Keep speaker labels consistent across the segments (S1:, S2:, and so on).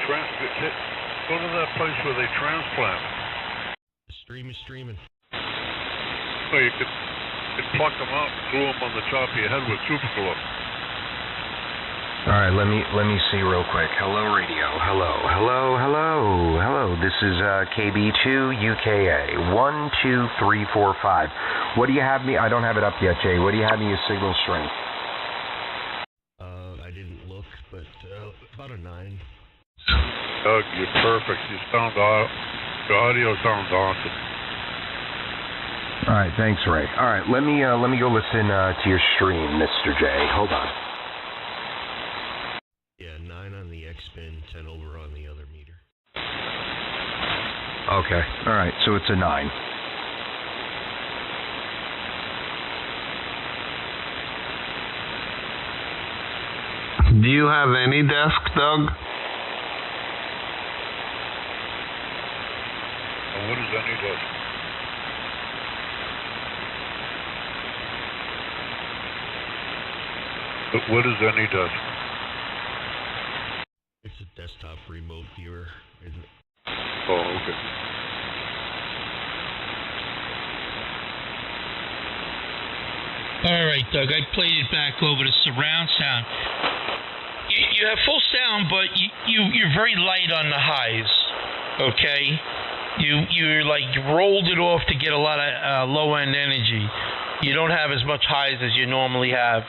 S1: Go to that place where they transplant.
S2: The stream is streaming.
S1: Well, you could pluck them out and glue them on the top of your head with super glue.
S3: All right, let me see real quick. Hello, radio. Hello. This is KB2 UKA 12345. What do you have me? I don't have it up yet, Jay. What do you have me as signal strength?
S2: I didn't look, but about a 9.
S1: Doug, you're perfect. Your audio sounds awesome.
S3: All right, thanks, Ray. All right, let me go listen to your stream, Mr. J. Hold on.
S2: Yeah, 9 on the X-spin, 10 over on the other meter.
S3: Okay, all right, so it's a 9.
S4: Do you have any desk, Doug?
S1: What does any desk? What is any desk?
S2: It's a desktop remote viewer, isn't it?
S1: Oh, okay.
S5: All right, Doug, I played it back over to surround sound. You have full sound, but you're very light on the highs, okay? You like rolled it off to get a lot of low-end energy. You don't have as much highs as you normally have.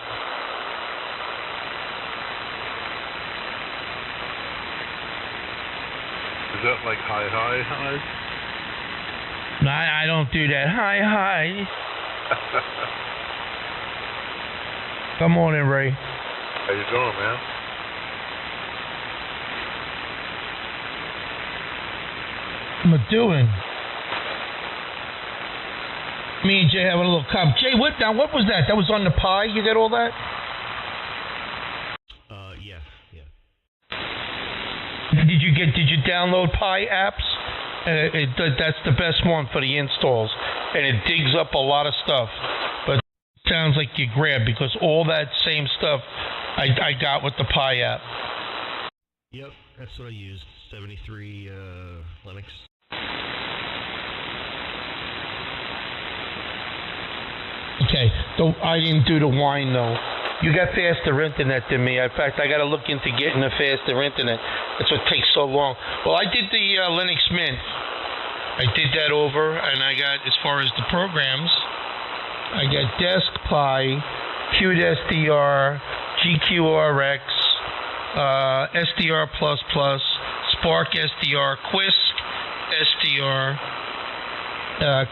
S1: Is that like high?
S5: No, I don't do that. Hi. Good morning, Ray.
S1: How you doing, man?
S5: What am I doing? Me and Jay having a little cup. Jay, what was that? That was on the pie? You got all that?
S2: Yeah.
S5: Did you download Pi apps? That's the best one for the installs, and it digs up a lot of stuff. But it sounds like you grabbed because all that same stuff I got with the Pi app.
S2: Yep, that's what I used. 73 Linux.
S5: Okay, so I didn't do the wine though. You got faster internet than me. In fact, I got to look into getting a faster internet. That's what takes so long. Well, I did the Linux Mint. I did that over, and I got, as far as the programs, I got Desk Pi, Qt SDR, GQRX, SDR++, Spark SDR, Quisk SDR,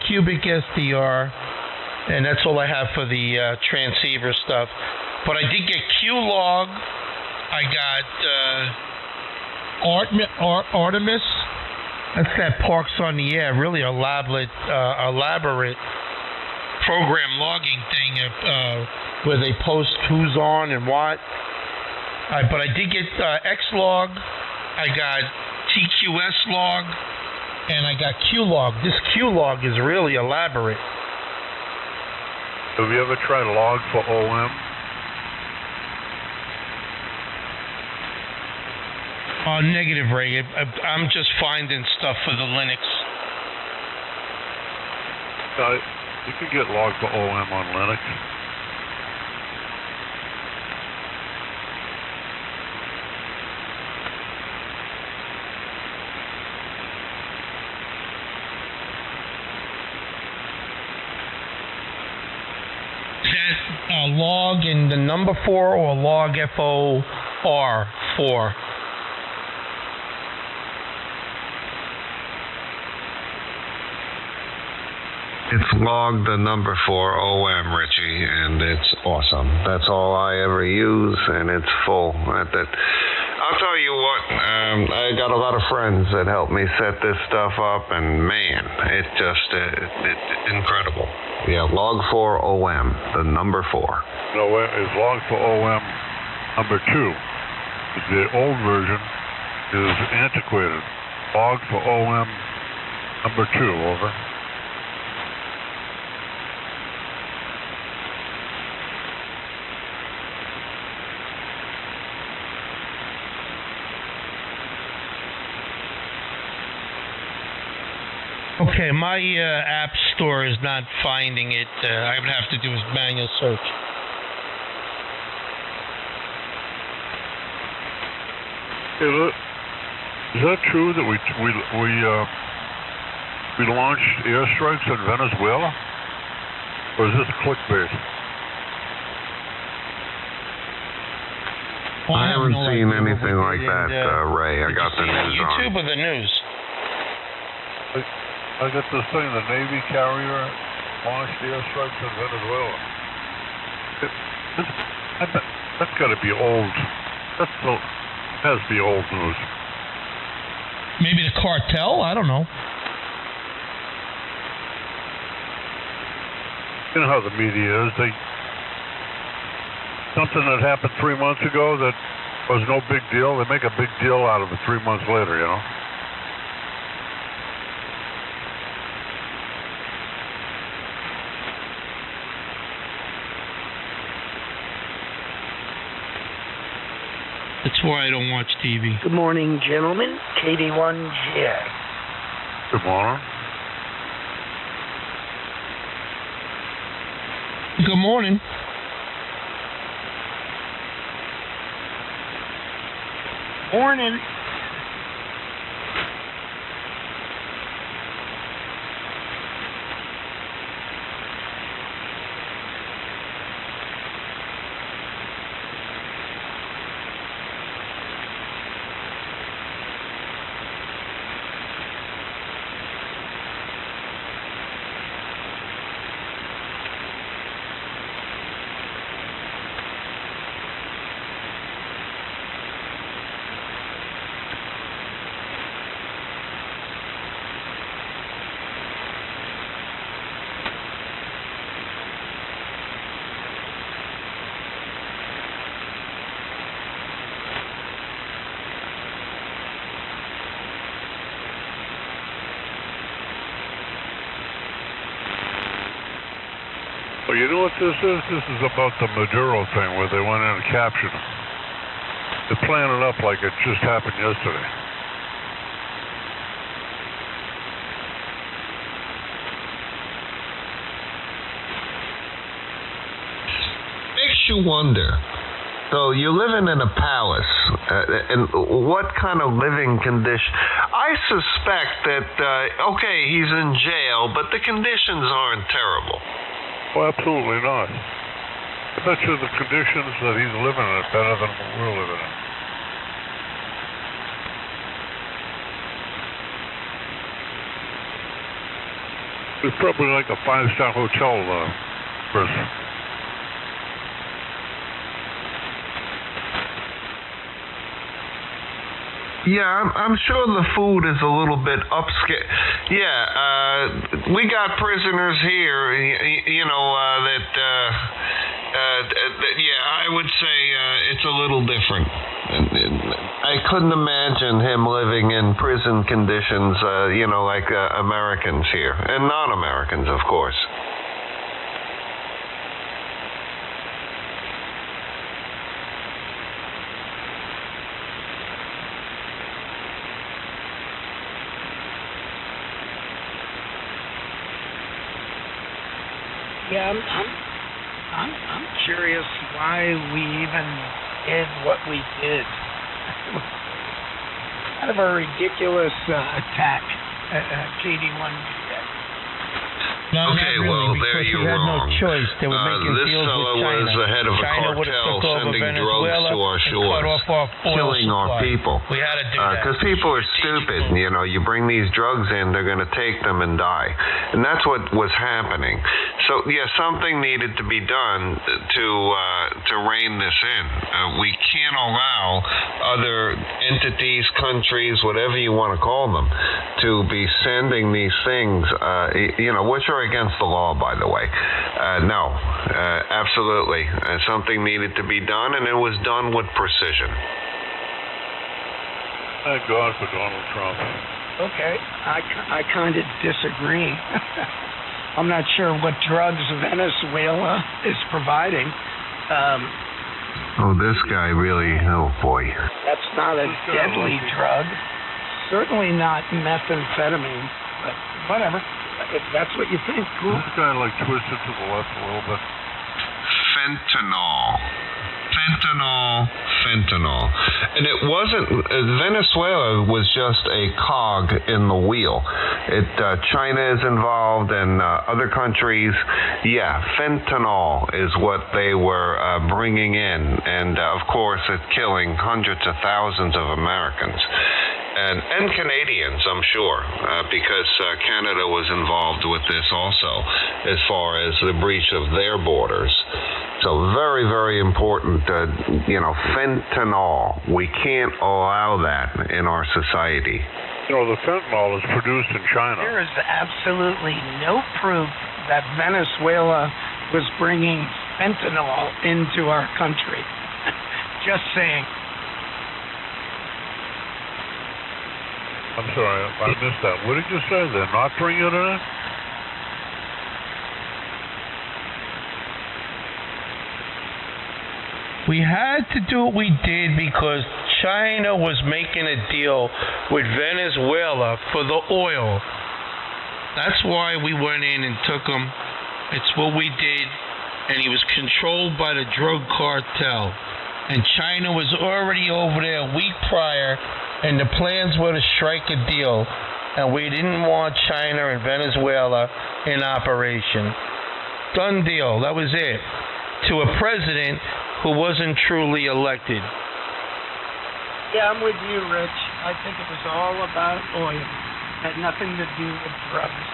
S5: Cubic SDR, and that's all I have for the transceiver stuff. But I did get QLog. I got Artemis. That's that Parks on the Air. Really elaborate program logging thing where they post who's on and what. But I did get Xlog. I got TQS log, and I got QLog. This QLog is really elaborate.
S1: Have you ever tried log for OM?
S5: Negative, Ray. I'm just finding stuff for the Linux.
S1: You can get log for OM on Linux.
S5: Is that log in the number 4 or log FOR4?
S4: It's log the number 4 OM, Richie, and it's awesome. That's all I ever use, and it's full. I'll tell you what, I got a lot of friends that helped me set this stuff up, and man, it's just it's incredible. Yeah, log 4 OM, the number 4.
S1: No, it's log for OM number 2. The old version is antiquated. Log for OM number 2, over.
S5: Okay, my app store is not finding it. I would have to do a manual search.
S1: Hey, look, is that true that we launched airstrikes in Venezuela? Or is this clickbait?
S5: Well,
S4: I haven't
S5: no
S4: seen
S5: idea what
S4: anything
S5: we
S4: like
S5: did,
S4: that, Ray. I got the news
S5: YouTube
S4: on.
S5: or the news?
S1: I got this thing, the Navy carrier launched airstrikes in Venezuela. That's got to be old. Has to be old news.
S5: Maybe the cartel? I don't know.
S1: You know how the media is. Something that happened 3 months ago that was no big deal, they make a big deal out of it 3 months later, you know?
S5: That's why I don't watch TV.
S6: Good morning, gentlemen. KD1GA.
S1: Good morning.
S5: Good morning.
S6: Morning.
S1: Well, you know what this is? This is about the Maduro thing where they went in and captured him. They're playing it up like it just happened yesterday.
S4: Makes you wonder. So you're living in a palace, and what kind of living condition? I suspect that, okay, he's in jail, but the conditions aren't terrible.
S1: Well, absolutely not. I bet you the conditions that he's living in are better than what we're living in. It's probably like a 5-star hotel, Chris.
S4: Yeah, I'm sure the food is a little bit upscale. Yeah, we got prisoners here, yeah, I would say it's a little different. I couldn't imagine him living in prison conditions, like Americans here, and non-Americans, of course.
S6: Yeah, I'm curious why we even did what we did. Kind of a ridiculous attack at KD1GA.
S5: No,
S4: Okay,
S5: not really,
S4: well,
S5: because
S4: there
S5: we
S4: you're
S5: had
S4: wrong.
S5: no choice. They were making
S4: This
S5: deals
S4: fellow
S5: with China.
S4: was the head of a
S5: China would have
S4: cartel
S5: took over
S4: sending drugs
S5: Venezuela
S4: to our
S5: and
S4: shores,
S5: cut off our oil
S4: killing our
S5: supply.
S4: people.
S5: We had to do that.
S4: Because people are stupid. You bring these drugs in, they're going to take them and die. And that's what was happening. So, yeah, something needed to be done to rein this in. We can't allow other entities, countries, whatever you want to call them, to be sending these things, which are against the law, by the way. No, absolutely. Something needed to be done, and it was done with precision.
S1: Thank God for Donald Trump.
S6: Okay, I kind of disagree. I'm not sure what drugs Venezuela is providing.
S4: Oh, this guy really, oh boy.
S6: That's not a deadly drug. Certainly not methamphetamine. but whatever. If that's what you think, cool.
S1: This guy like twisted to the left a little bit.
S4: Fentanyl. And it wasn't, Venezuela was just a cog in the wheel. China is involved and other countries. Yeah, fentanyl is what they were bringing in. And of course, it's killing hundreds of thousands of Americans. And Canadians, I'm sure, because Canada was involved with this also, as far as the breach of their borders. So very, very important, fentanyl. We can't allow that in our society.
S1: The fentanyl is produced in China.
S6: There is absolutely no proof that Venezuela was bringing fentanyl into our country. Just saying.
S1: I'm sorry, I missed that. What did you say? They're not bringing it in?
S5: We had to do what we did because China was making a deal with Venezuela for the oil. That's why we went in and took him. It's what we did. And he was controlled by the drug cartel. And China was already over there a week prior, and the plans were to strike a deal. And we didn't want China and Venezuela in operation. Done deal. That was it. To a president who wasn't truly elected.
S6: Yeah, I'm with you, Rich. I think it was all about oil. Had nothing to do with drugs.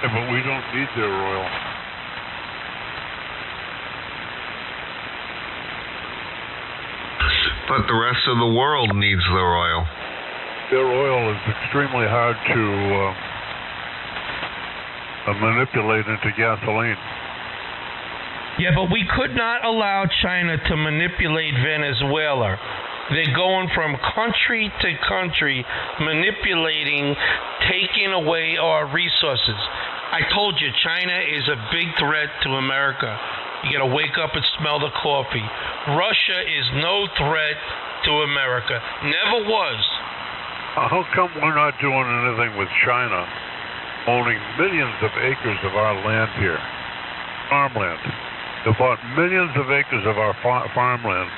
S1: Yeah, but we don't need their oil.
S4: But the rest of the world needs their oil.
S1: Their oil is extremely hard to manipulate into gasoline.
S5: Yeah, but we could not allow China to manipulate Venezuela. They're going from country to country, manipulating, taking away our resources. I told you, China is a big threat to America. You gotta wake up and smell the coffee. Russia is no threat to America. Never was.
S1: How come we're not doing anything with China owning millions of acres of our land here? Farmland. They bought millions of acres of our farmland.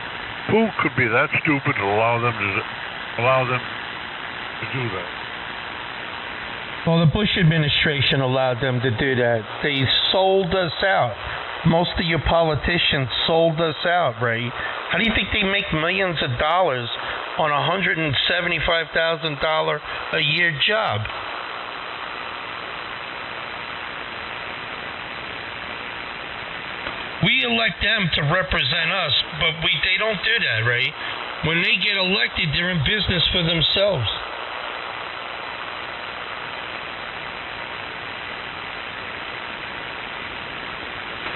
S1: Who could be that stupid to allow them to do that?
S5: Well, the Bush administration allowed them to do that. They sold us out. Most of your politicians sold us out, Ray. How do you think they make millions of dollars on a $175,000 a year job? We elect them to represent us, but they don't do that, Ray. When they get elected, they're in business for themselves.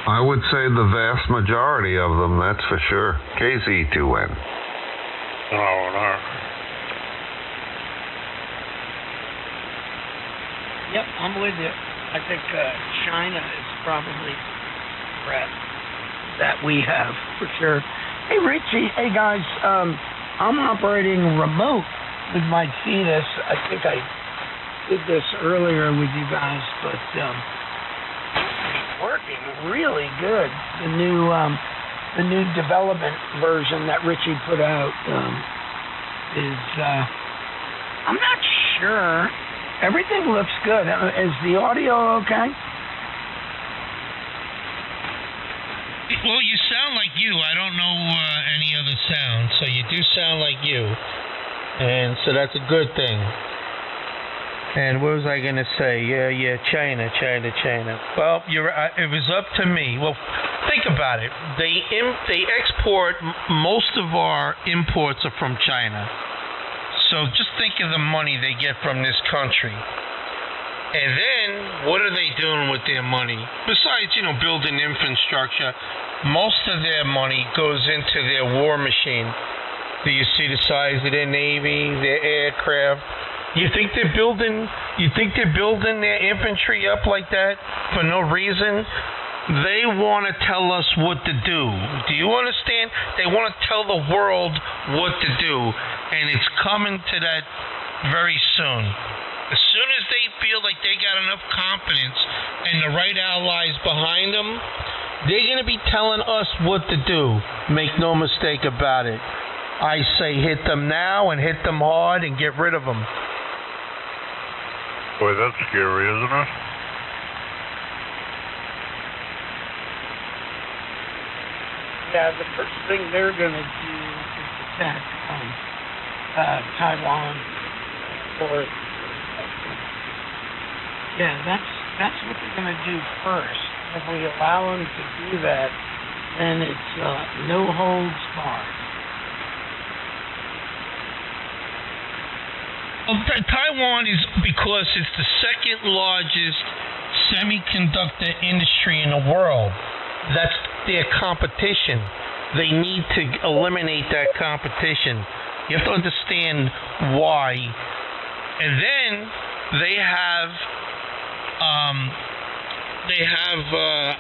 S4: I would say the vast majority of them, that's for sure. KZ2N.
S1: No.
S6: Yep, I'm with you. I think China is probably the threat that we have, for sure. Hey, Richie. Hey, guys. I'm operating remote with my fetus. I think I did this earlier with you guys, but it's working really good. The new development version that Richie put out is. I'm not sure. Everything looks good. Is the audio okay?
S5: Well, you sound like you. I don't know any other sound, so you do sound like you. And so that's a good thing. And what was I going to say? Yeah, China. Well, it was up to me. Well, think about it. They export, most of our imports are from China. So just think of the money they get from this country. And then, what are they doing with their money? Besides, building infrastructure, most of their money goes into their war machine. Do you see the size of their Navy, their aircraft? You think they're building their infantry up like that for no reason? They want to tell us what to do. Do you understand? They want to tell the world what to do. And it's coming to that very soon. As soon as they they feel like they got enough confidence and the right allies behind them, they're going to be telling us what to do. Make no mistake about it. I say hit them now and hit them hard and get rid of them.
S1: Boy, that's scary, isn't it?
S6: Yeah, the first thing they're going to do is attack Taiwan. Or yeah, that's what they're going to do first. If we allow them to do that, then it's no holds barred.
S5: Well, Taiwan is because it's the second largest semiconductor industry in the world. That's their competition. They need to eliminate that competition. You have to understand why. And then they have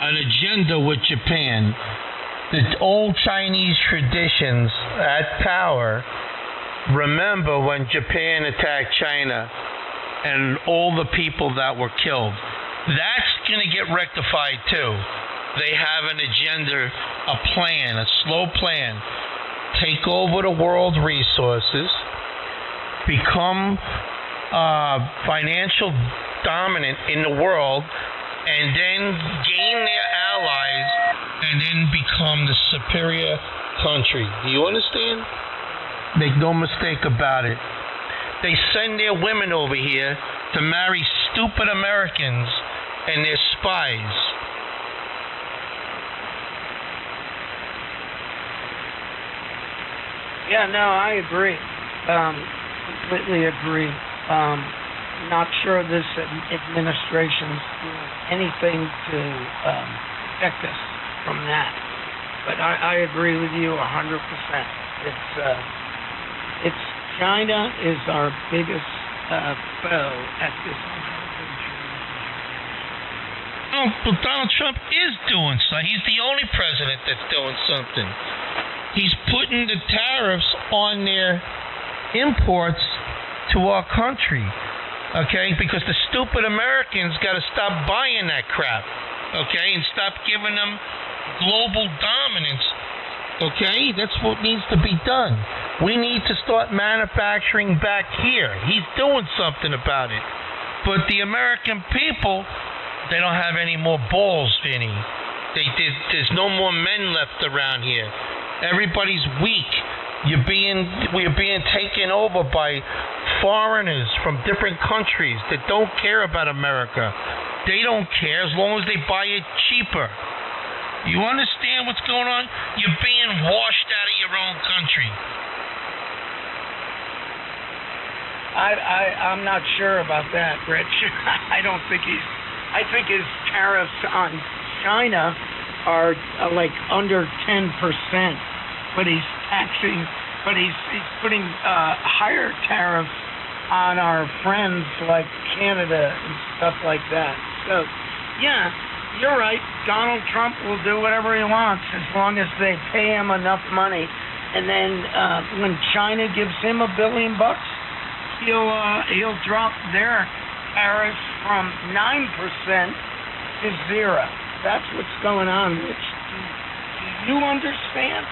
S5: an agenda with Japan. The old Chinese traditions at power. Remember when Japan attacked China and all the people that were killed. That's going to get rectified too. They have an agenda, a plan, a slow plan. Take over the world resources, become financial dominant in the world, and then gain their allies, and then become the superior country. Do you understand? Make no mistake about it. They send their women over here to marry stupid Americans and their spies.
S6: Yeah, no, I agree. Completely agree. Not sure this administration's doing anything to protect us from that. But I agree with you 100%. It's China is our biggest foe at this moment.
S5: Oh, but Donald Trump is doing something. He's the only president that's doing something. He's putting the tariffs on their imports to our country, okay? Because the stupid Americans got to stop buying that crap, okay? And stop giving them global dominance, okay? That's what needs to be done. We need to start manufacturing back here. He's doing something about it. But the American people, they don't have any more balls, Vinny. There's no more men left around here. Everybody's weak. We're being taken over by foreigners from different countries that don't care about America. They don't care as long as they buy it cheaper. You understand what's going on? You're being washed out of your own country.
S6: I'm not sure about that, Rich. I think his tariffs on China are like under 10%, but he's putting higher tariffs on our friends like Canada and stuff like that. So, yeah, you're right. Donald Trump will do whatever he wants as long as they pay him enough money. And then when China gives him $1 billion, he'll drop their tariffs from 9% to 0%. That's what's going on, Rich. Do you understand?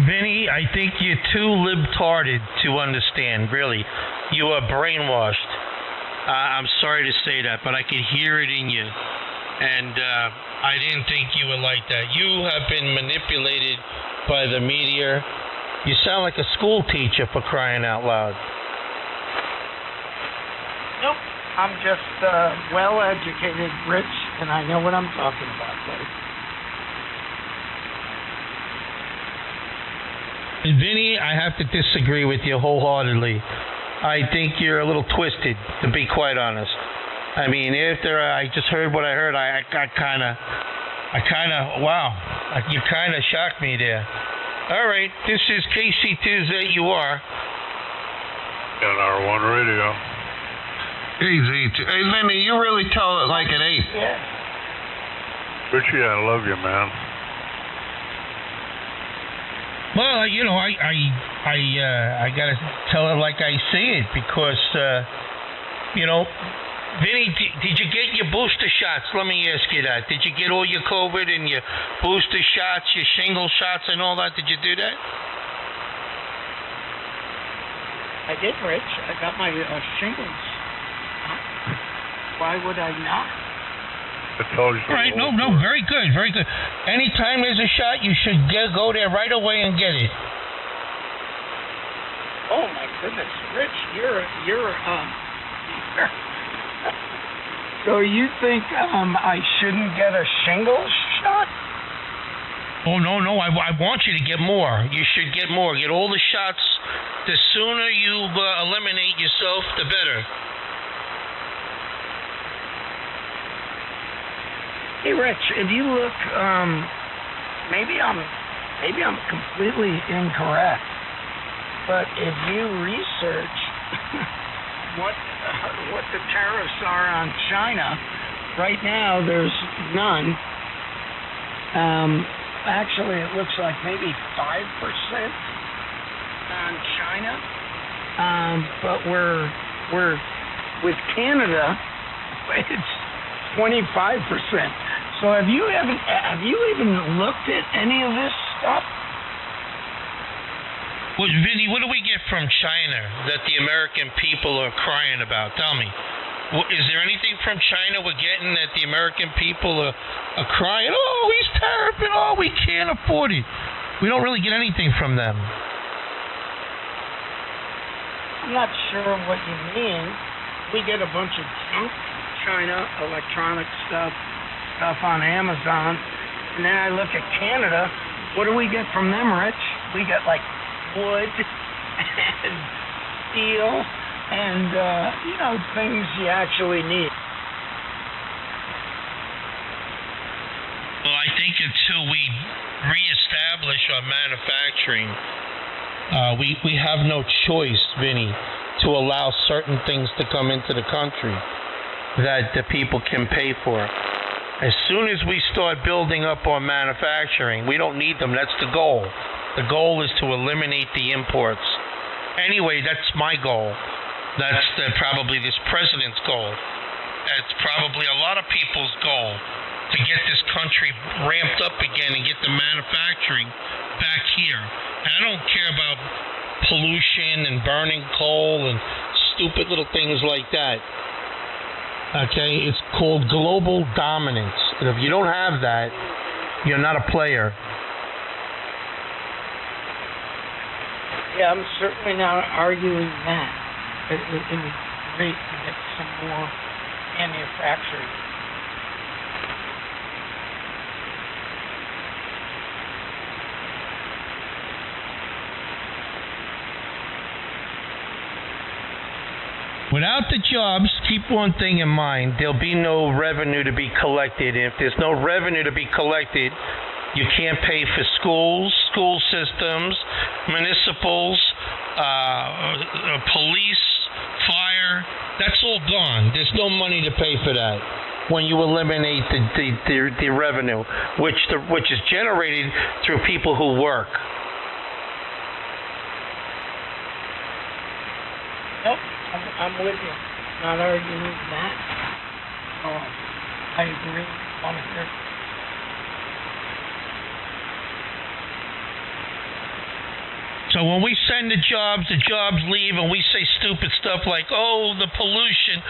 S5: Vinny, I think you're too libtarded to understand, really. You are brainwashed. I'm sorry to say that, but I could hear it in you. And I didn't think you were like that. You have been manipulated by the media. You sound like a school teacher, for crying out loud.
S6: Nope. I'm just well-educated, Rich, and I know what I'm talking about, buddy.
S5: Vinny, I have to disagree with you wholeheartedly. I think you're a little twisted, to be quite honest. I mean, after I just heard what I heard, you kind of shocked me there. All right, this is KC2ZUR.
S1: NR1 Radio.
S4: Easy. Hey, Vinny, you really tell it like it ain't.
S6: Yeah.
S1: Richie, I love you, man.
S5: Well, you know, I gotta tell it like I see it because You know, Vinny, did you get your booster shots? Let me ask you that. Did you get all your COVID and your booster shots, your shingle shots and all that? Did you do that?
S6: I did, Rich. I got my shingles. Why would I not?
S1: All
S5: right, no, very good, very good. Anytime there's a shot, you should go there right away and get it.
S6: Oh my goodness, Rich, you're so you think I shouldn't get a shingles shot?
S5: Oh no, I want you to get more. You should get more. Get all the shots. The sooner you eliminate yourself, the better.
S6: Hey, Rich, if you look, maybe I'm completely incorrect, but if you research what the tariffs are on China, right now there's none. Actually, it looks like maybe 5% on China, but we're with Canada, it's 25%. So have you even looked at any of this stuff?
S5: Well, Vinny, what do we get from China that the American people are crying about? Tell me. Is there anything from China we're getting that the American people are crying, oh, he's tariffing, oh, we can't afford it? We don't really get anything from them.
S6: I'm not sure what you mean. We get a bunch of junk China, electronic stuff on Amazon, and then I look at Canada. What do we get from them, Rich? We get like wood and steel and things you actually need.
S5: Well, I think until we reestablish our manufacturing, we have no choice, Vinny, to allow certain things to come into the country that the people can pay for. As soon as we start building up our manufacturing, we don't need them. That's the goal. The goal is to eliminate the imports. Anyway, that's my goal. That's probably this president's goal. It's probably a lot of people's goal to get this country ramped up again and get the manufacturing back here. And I don't care about pollution and burning coal and stupid little things like that. Okay, it's called global dominance. And if you don't have that, you're not a player.
S6: Yeah, I'm certainly not arguing that. It would be great to get some more manufacturing.
S5: Without the jobs, keep one thing in mind, there'll be no revenue to be collected. And if there's no revenue to be collected, you can't pay for schools, school systems, municipals, police, fire. That's all gone. There's no money to pay for that when you eliminate the revenue, which is generated through people who work.
S6: Nope. I'm with you. Not arguing that. Oh, I agree.
S5: So when we send the jobs leave, and we say stupid stuff like, "Oh, the pollution,"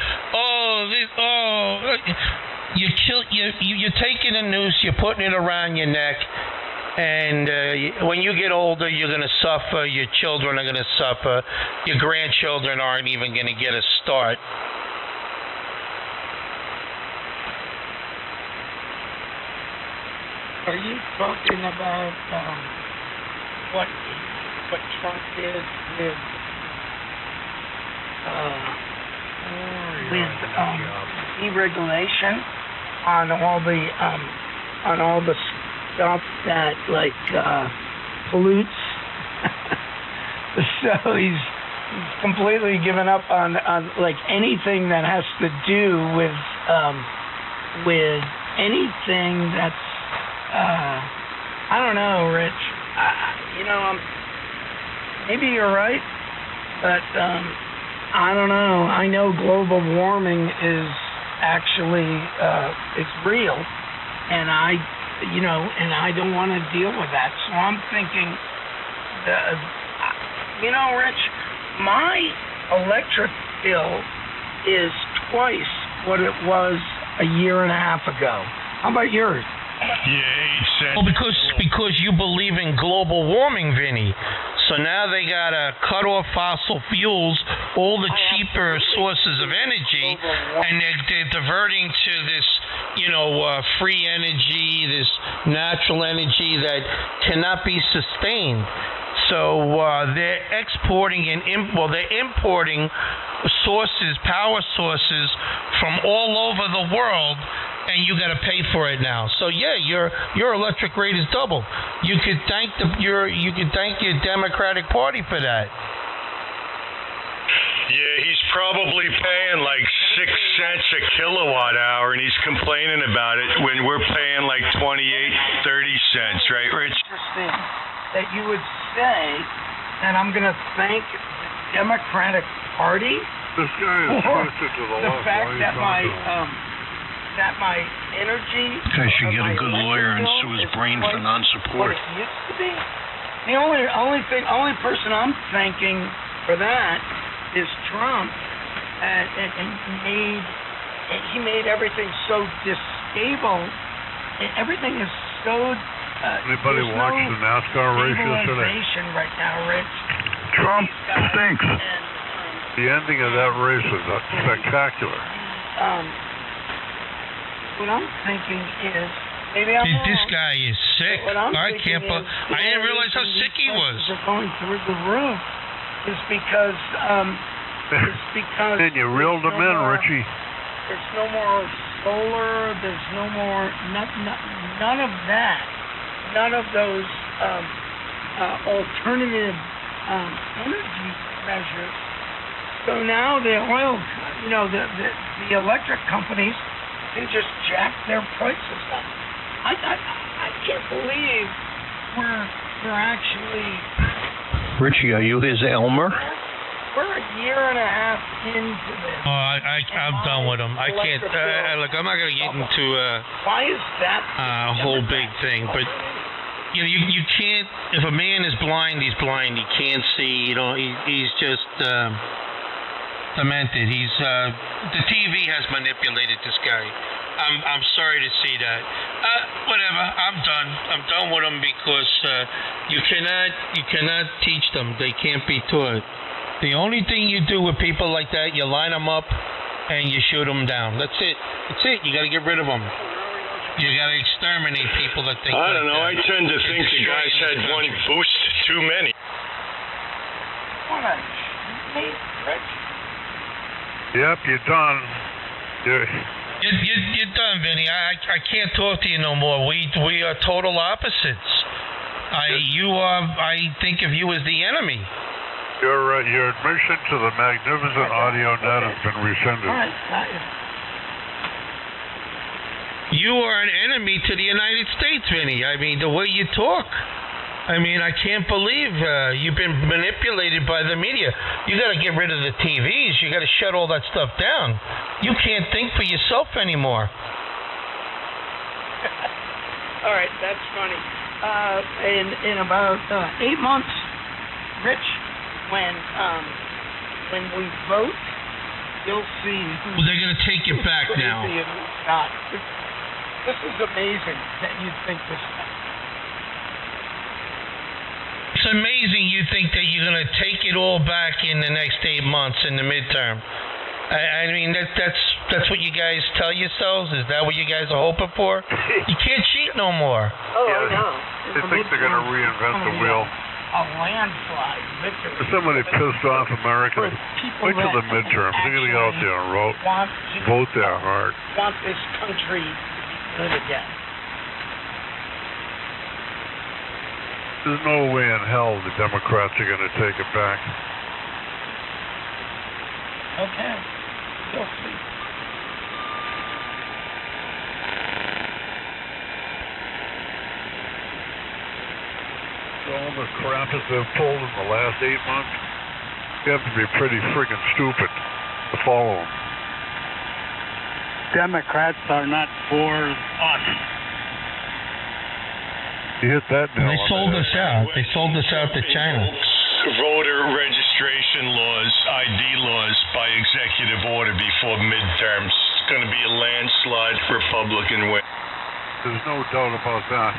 S5: you're taking a noose, you're putting it around your neck. And when you get older, you're going to suffer. Your children are going to suffer. Your grandchildren aren't even going to get a start.
S6: Are you talking about what Trump did with deregulation on all the stuff that pollutes? So he's completely given up on anything that has to do with anything that's I don't know, Rich. Maybe you're right, but I don't know. I know global warming is actually it's real, and I don't want to deal with that. So I'm thinking, Rich, my electric bill is twice what it was a year and a half ago. How about yours?
S5: Yeah, 8 cents. Well, because you believe in global warming, Vinny. So now they gotta cut off fossil fuels, all the cheaper sources of energy, and they're diverting to this, free energy, this natural energy that cannot be sustained. So they're exporting they're importing power sources from all over the world, and you got to pay for it now. So yeah, your electric rate is double. You could thank your Democratic Party for that.
S7: Yeah, he's probably paying like 6 cents a kilowatt hour, and he's complaining about it when we're paying like 28, 30 cents, right, Rich?
S6: Interesting that you would say that I'm going to thank the Democratic Party.
S1: This guy is twisted to the left.
S6: The fact that my energy.
S2: Guy should get a good lawyer and sue his brain for non-support.
S6: What it used to be. The only person I'm thanking for that is Trump, and he made everything so distable. Everything is so.
S1: Anybody watch the NASCAR race yesterday?
S6: Right now, Rich.
S1: Trump stinks. The ending of that race was spectacular.
S6: What I'm thinking is maybe I'm wrong.
S5: This guy is sick. I didn't realize how sick he was.
S6: They're going through the roof. Is because
S1: And you reeled him in, Richie.
S6: There's no more solar. There's no more none of that. None of those alternative energy measures. So now the oil, the electric companies can just jack their prices up. I can't believe we're actually.
S2: Richie, are you his Elmer?
S6: We're a year and a half into this.
S5: Oh, I'm done with him. I can't. Look, I'm not going to get into
S6: why is that
S5: a whole big thing, but. You can't. If a man is blind, he's blind. He can't see. He's just demented. The TV has manipulated this guy. I'm sorry to see that. Whatever. I'm done. I'm done with them because you cannot teach them. They can't be taught. The only thing you do with people like that, you line them up and you shoot them down. That's it. You got to get rid of them. You got to exterminate people that think.
S7: I don't know. I tend to think the guys had one boost too many.
S6: What a Rich.
S1: Yep, you're done.
S5: You're done, Vinny. I can't talk to you no more. We are total opposites. I think of you as the enemy.
S1: Your admission to the magnificent audio net has been rescinded.
S6: All right.
S5: You are an enemy to the United States, Vinny. I mean, the way you talk. I mean, I can't believe you've been manipulated by the media. You got to get rid of the TVs. You got to shut all that stuff down. You can't think for yourself anymore.
S6: All right, that's funny. In about 8 months, Rich, when we vote, you'll see.
S5: Well, they're going to take it back now.
S6: This is amazing that you think this way.
S5: It's amazing you think that you're going to take it all back in the next 8 months in the midterm. I mean, that's what you guys tell yourselves? Is that what you guys are hoping for? You can't cheat no more.
S6: Oh, yeah, I know.
S1: They think they're going to reinvent the wheel.
S6: A landslide victory.
S1: There's somebody pissed off America. Wait till the midterms. They're going to get out there and vote their heart.
S6: Want this country to be good again.
S1: There's no way in hell the Democrats are going to take it back.
S6: Okay. You'll see.
S1: All the crap has been pulled in the last 8 months. You have to be pretty friggin' stupid to follow them.
S8: Democrats are not for us.
S1: You hit that nail.
S5: They sold us out. They sold us out to China.
S7: Voter registration laws, ID laws by executive order before midterms. It's going to be a landslide Republican win.
S1: There's no doubt about that.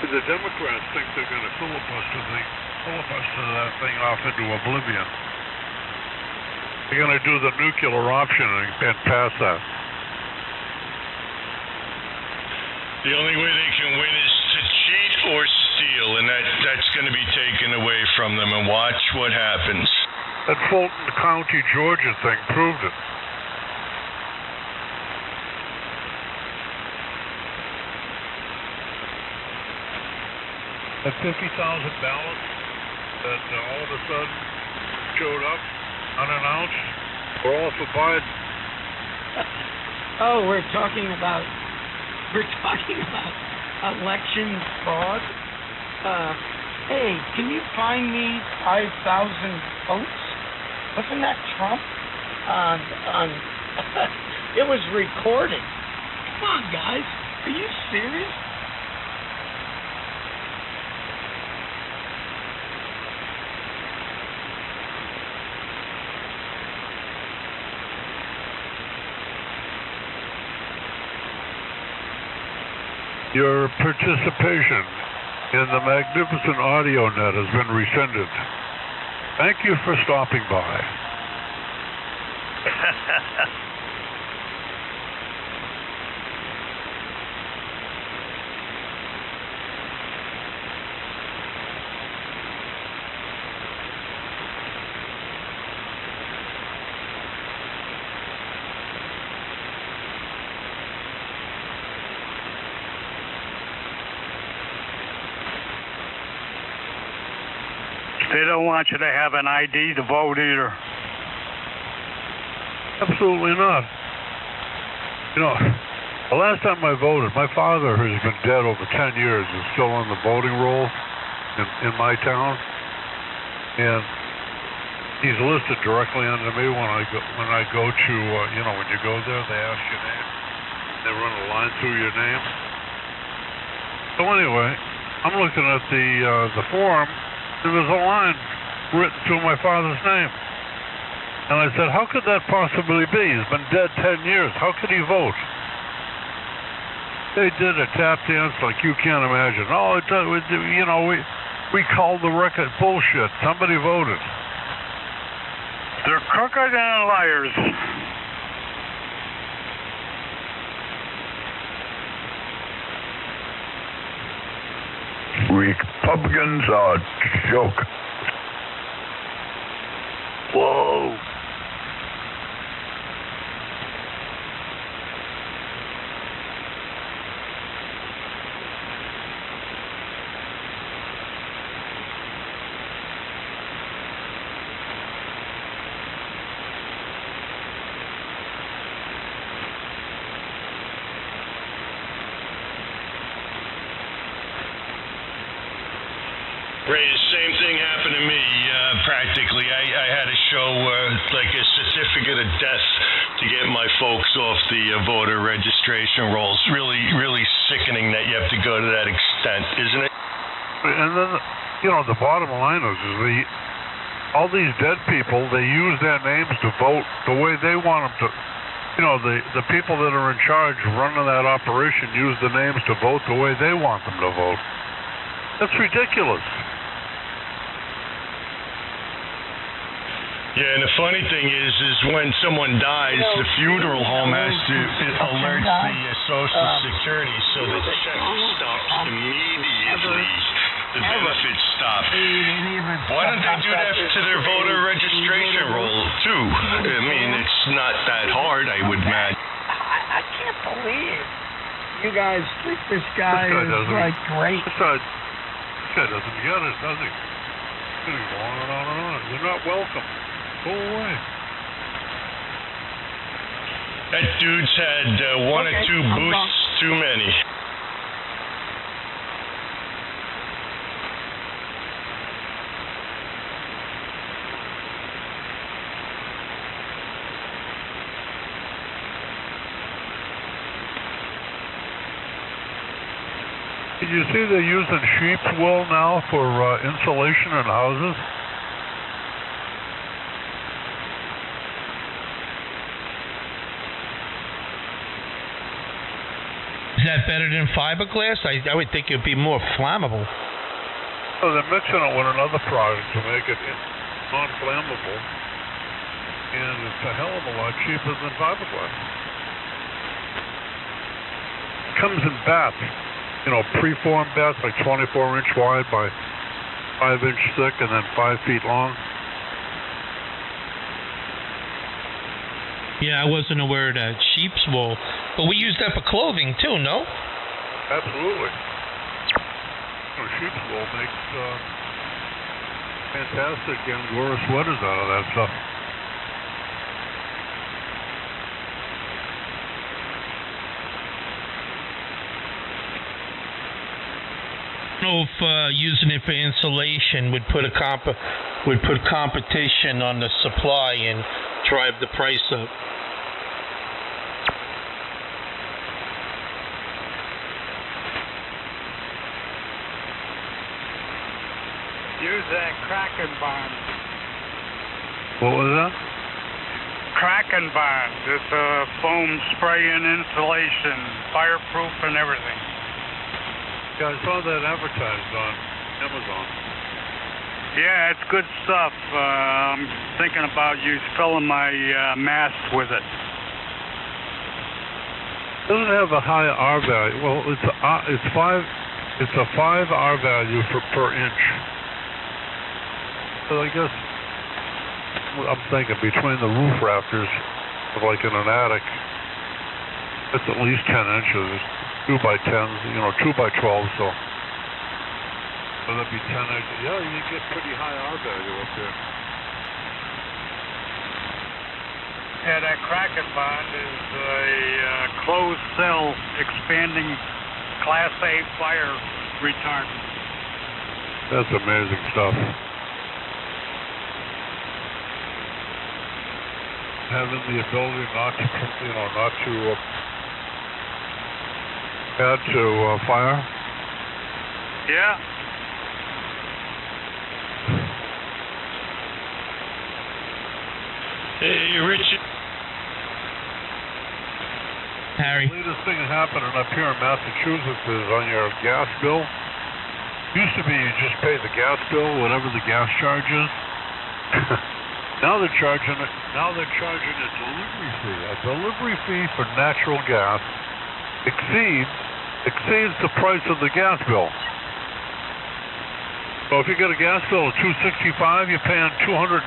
S1: The Democrats think they're going to filibuster that thing off into oblivion. They're going to do the nuclear option and pass that.
S7: The only way they can win is to cheat or steal, and that's going to be taken away from them, and watch what happens.
S1: That Fulton County, Georgia thing proved it. That 50,000 ballots that all of a sudden showed up unannounced were all for Biden.
S6: Oh, we're talking about election fraud. Hey, can you find me 5,000 votes? Wasn't that Trump? On it was recorded. Come on, guys, are you serious?
S1: Your participation in the magnificent audio net has been rescinded. Thank you for stopping by.
S8: They don't want you to have an ID to vote either.
S1: Absolutely not. You know, the last time I voted, my father, who's been dead over 10 years, is still on the voting roll in my town, and he's listed directly under me when I go to when you go there, they ask your name, they run a line through your name. So anyway, I'm looking at the form. There was a line written through my father's name. And I said, how could that possibly be? He's been dead 10 years. How could he vote? They did a tap dance like you can't imagine. Oh, we called the record bullshit. Somebody voted.
S8: They're crooked and liars.
S9: Republicans are a joke.
S8: Whoa.
S7: Ray, the same thing happened to me, practically. I had to show like a certificate of death to get my folks off the voter registration rolls. Really, really sickening that you have to go to that extent, isn't it?
S1: And then, the bottom line is all these dead people, they use their names to vote the way they want them to. The people that are in charge running that operation use the names to vote the way they want them to vote. That's ridiculous.
S7: Yeah, and the funny thing is when someone dies, the funeral home has to alert the Social Security so the check stops immediately. The benefits stop. Why don't they do that to their voter registration roll too? I mean, it's not that hard, I would imagine.
S6: I can't believe you guys think this guy is like great.
S1: This guy doesn't get it, does he? He's going to go on and on and on. You're not welcome. Go away.
S7: That dude's had one or two boosts too many.
S1: Did you see they're using sheep's wool now for insulation in houses?
S5: Is that better than fiberglass? I would think it would be more flammable.
S1: So they're mixing it with another product to make it non-flammable, and it's a hell of a lot cheaper than fiberglass. It comes in bats, preformed bats, like 24-inch wide by 5-inch thick, and then 5 feet long.
S5: Yeah, I wasn't aware of that. Sheep's wool. But we use that for clothing, too, no?
S1: Absolutely. Sheep's wool makes fantastic Angora sweaters out of that stuff.
S5: I don't know if using it for insulation would put competition on the supply and drive the price up.
S8: Use that Kraken bond.
S1: What was that?
S8: Kraken bond. It's a foam spray and insulation, fireproof and everything.
S1: Yeah, I saw that advertised on Amazon.
S8: Yeah, it's good stuff. I'm thinking about filling my mast with it.
S1: Doesn't have a high R value. Well, it's a 5 R value per inch. So I guess I'm thinking between the roof rafters, like in an attic, it's at least 10 inches, 2 by 10s, 2 by 12. So that'd be 10 inches. Yeah, you get pretty high R value up there.
S8: Yeah, that Kraken bond is a closed cell expanding Class A fire retardant.
S1: That's amazing stuff. Having the ability not to add to fire.
S8: Yeah.
S7: Hey, Richard.
S5: Harry.
S1: The latest thing happening up here in Massachusetts is on your gas bill. Used to be you just pay the gas bill, whatever the gas charge is. Now they're charging a delivery fee. A delivery fee for natural gas exceeds the price of the gas bill. So if you get a gas bill of $265, you're paying $280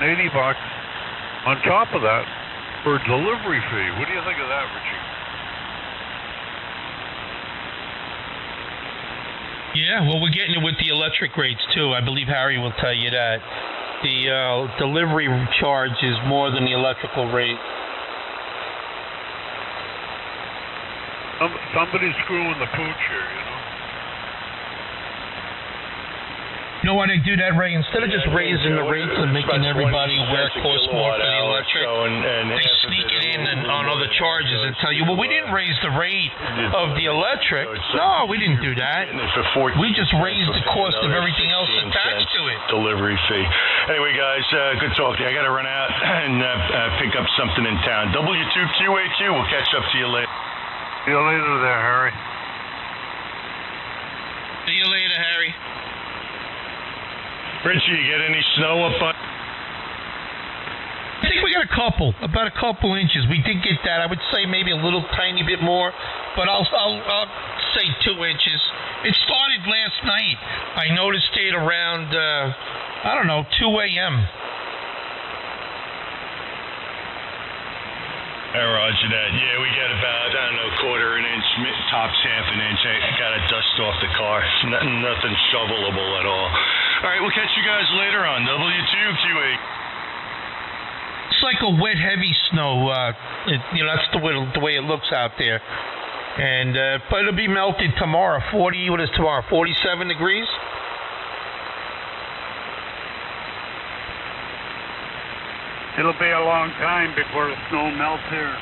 S1: on top of that for a delivery fee. What do you think of that, Richie?
S5: Yeah, well, we're getting it with the electric rates, too. I believe Harry will tell you that. The delivery charge is more than the electrical rate.
S1: Somebody's screwing the pooch here,
S5: You know why they do that, Ray? Instead of just raising the rates and making everybody aware it costs more for the electric, they sneak it in on other charges and tell you, well, we didn't raise the rate of the electric. No, we didn't do that. We just raised the cost of everything else attached to it.
S7: Delivery fee. Anyway, guys, good talk to you. I got to run out and pick up something in town. W2QA2. We'll catch up to you later.
S1: See you later there, Harry.
S5: See you later, Harry.
S7: Richie, you get any snow up on?
S5: I think we got about a couple inches. We did get that. I would say maybe a little tiny bit more, but I'll say 2 inches. It started last night. I noticed it around 2 a.m.
S7: Roger that. Yeah, we got about, quarter an inch, tops half an inch. I got to dust off the car. Nothing shovelable at all. All right, we'll catch you guys later on W2QA.
S5: It's like a wet, heavy snow. That's the way it looks out there. And but it'll be melted tomorrow. 40. What is tomorrow? 47 degrees.
S8: It'll be a long time before the snow melts here.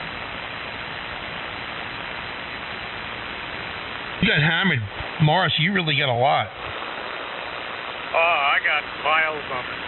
S5: You got hammered, Morris. You really got a lot.
S8: Oh, I got piles of it.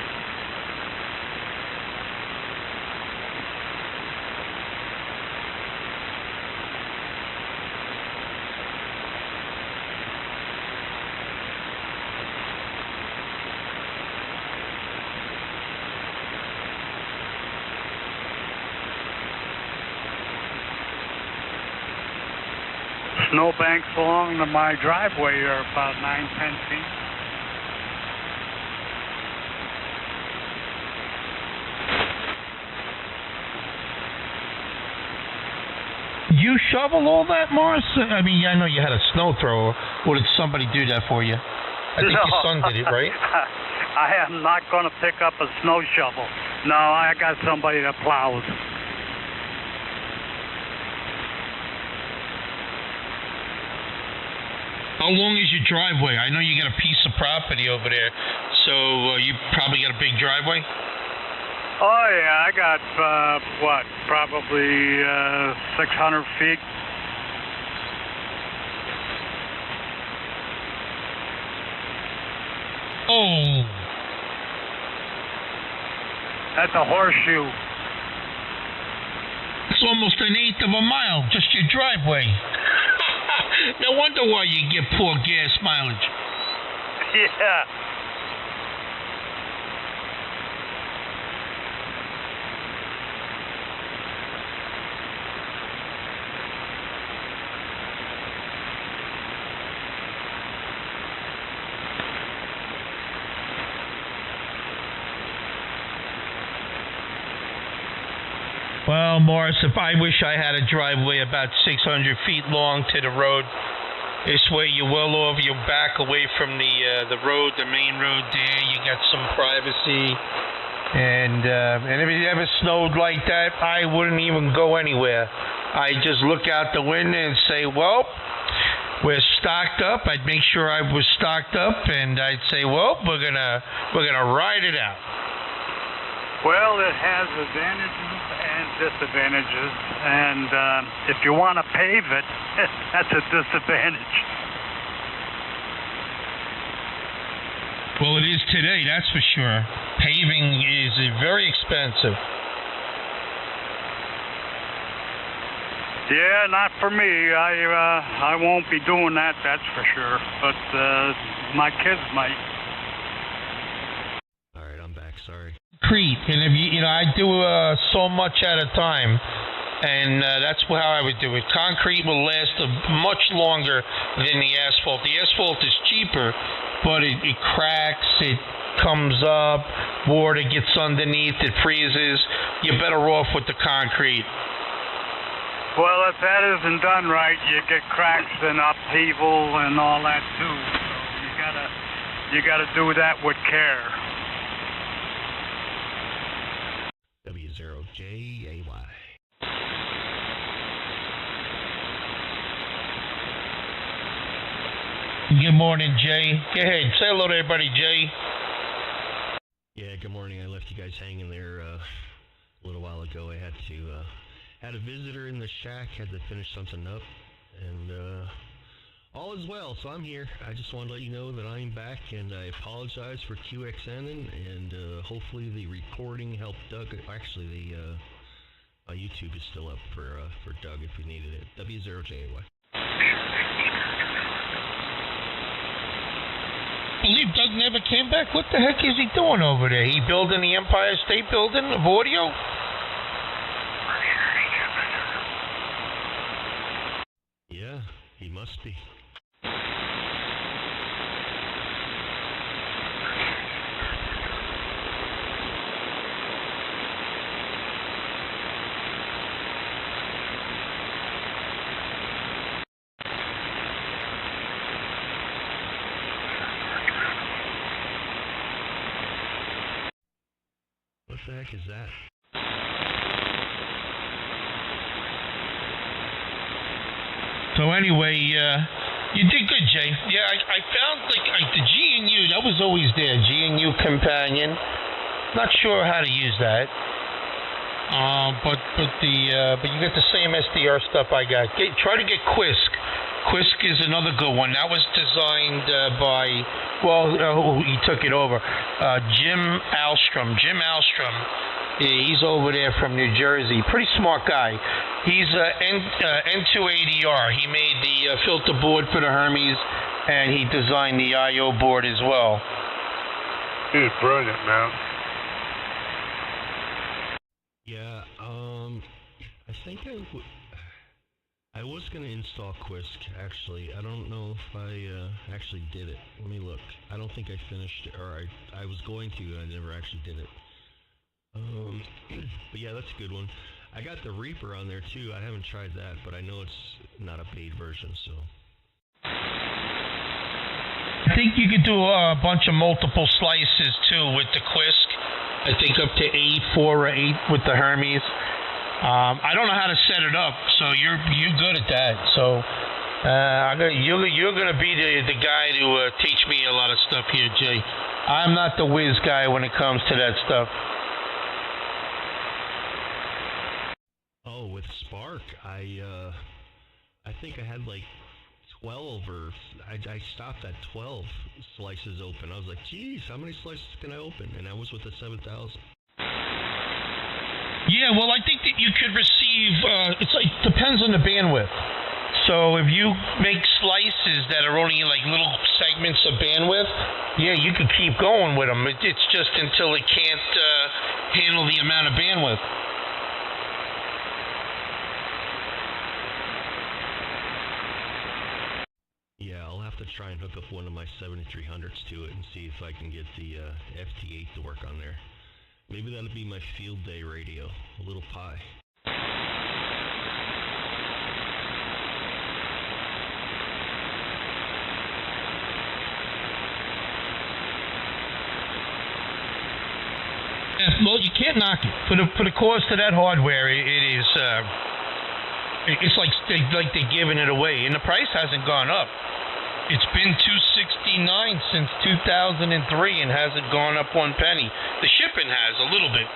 S8: Snowbanks along to my driveway are about 9-10 feet.
S5: You shovel all that, Morris? I mean, I know you had a snow thrower. Or did somebody do that for you? I think your son did it, right?
S8: I am not going to pick up a snow shovel. No, I got somebody that plows.
S5: How long is your driveway? I know you got a piece of property over there, so you probably got a big driveway?
S8: Oh, yeah, I got, probably 600 feet.
S5: Oh.
S8: That's a horseshoe.
S5: It's almost an eighth of a mile, just your driveway. No wonder why you get poor gas mileage.
S8: Yeah.
S5: Well, Morris, if I wish I had a driveway about 600 feet long to the road, this way you're well over your back away from the road, the main road there. You got some privacy. And if it ever snowed like that, I wouldn't even go anywhere. I'd just look out the window and say, well, we're stocked up. I'd make sure I was stocked up, and I'd say, well, we're gonna ride it out.
S8: Well, it has advantages and disadvantages, and if you want to pave it, that's a disadvantage.
S5: Well, it is today, that's for sure. Paving is very expensive.
S8: Yeah, not for me. I won't be doing that, that's for sure. But my kids might.
S2: All right, I'm back. Sorry.
S5: Concrete, and if I do so much at a time, and that's how I would do it. Concrete will last much longer than the asphalt. The asphalt is cheaper, but it cracks, it comes up, water gets underneath, it freezes. You're better off with the concrete.
S8: Well, if that isn't done right, you get cracks and upheaval and all that too. So you gotta do that with care.
S2: W0JAY.
S5: Good morning, Jay. Go ahead, say hello to everybody, Jay.
S2: Yeah, good morning. I left you guys hanging there a little while ago. I had a visitor in the shack, had to finish something up, and all is well, so I'm here. I just wanted to let you know that I'm back, and I apologize for QXN, and hopefully the recording helped Doug. Actually, the YouTube is still up for Doug if you needed it. W0JAY.
S5: I believe Doug never came back. What the heck is he doing over there? He building the Empire State Building of audio?
S2: Yeah, he must be. What the heck is that?
S5: So anyway, you did good, Jay. Yeah, I found like the G&U, that was always there. G&U Companion. Not sure how to use that. But you got the same SDR stuff I got. Try to get Quisk. Quisk is another good one. That was designed by, he took it over. Jim Alstrom. Jim Alstrom, he's over there from New Jersey. Pretty smart guy. He's N280R. He made the filter board for the Hermes, and he designed the I/O board as well.
S1: He's brilliant, man.
S2: Yeah, I think I was going to install Quisk, actually. I don't know if I actually did it. Let me look. I don't think I finished it, or I was going to, and I never actually did it. But yeah, that's a good one. I got the Reaper on there too. I haven't tried that, but I know it's not a paid version, so.
S5: I think you could do a bunch of multiple slices too with the Quisk. I think up to 8, 4 or 8 with the Hermes. I don't know how to set it up, so you're good at that. So you're gonna be the guy to teach me a lot of stuff here, Jay. I'm not the whiz guy when it comes to that stuff.
S2: Oh, with Spark, I think I had like 12, or I stopped at 12 slices open. I was like, geez, how many slices can I open? And I was with the 7,000.
S5: Yeah, well, I think that you could receive, it's like, depends on the bandwidth. So if you make slices that are only like little segments of bandwidth, yeah, you could keep going with them. It's just until it can't handle the amount of bandwidth.
S2: Yeah, I'll have to try and hook up one of my 7300s to it and see if I can get the FT8 to work on there. Maybe that'll be my field day radio, a little Pi.
S5: Well, you can't knock it for the cost of that hardware. It is it's like they're giving it away, and the price hasn't gone up. It's been $269 since 2003 and hasn't gone up one penny. The shipping has a little bit.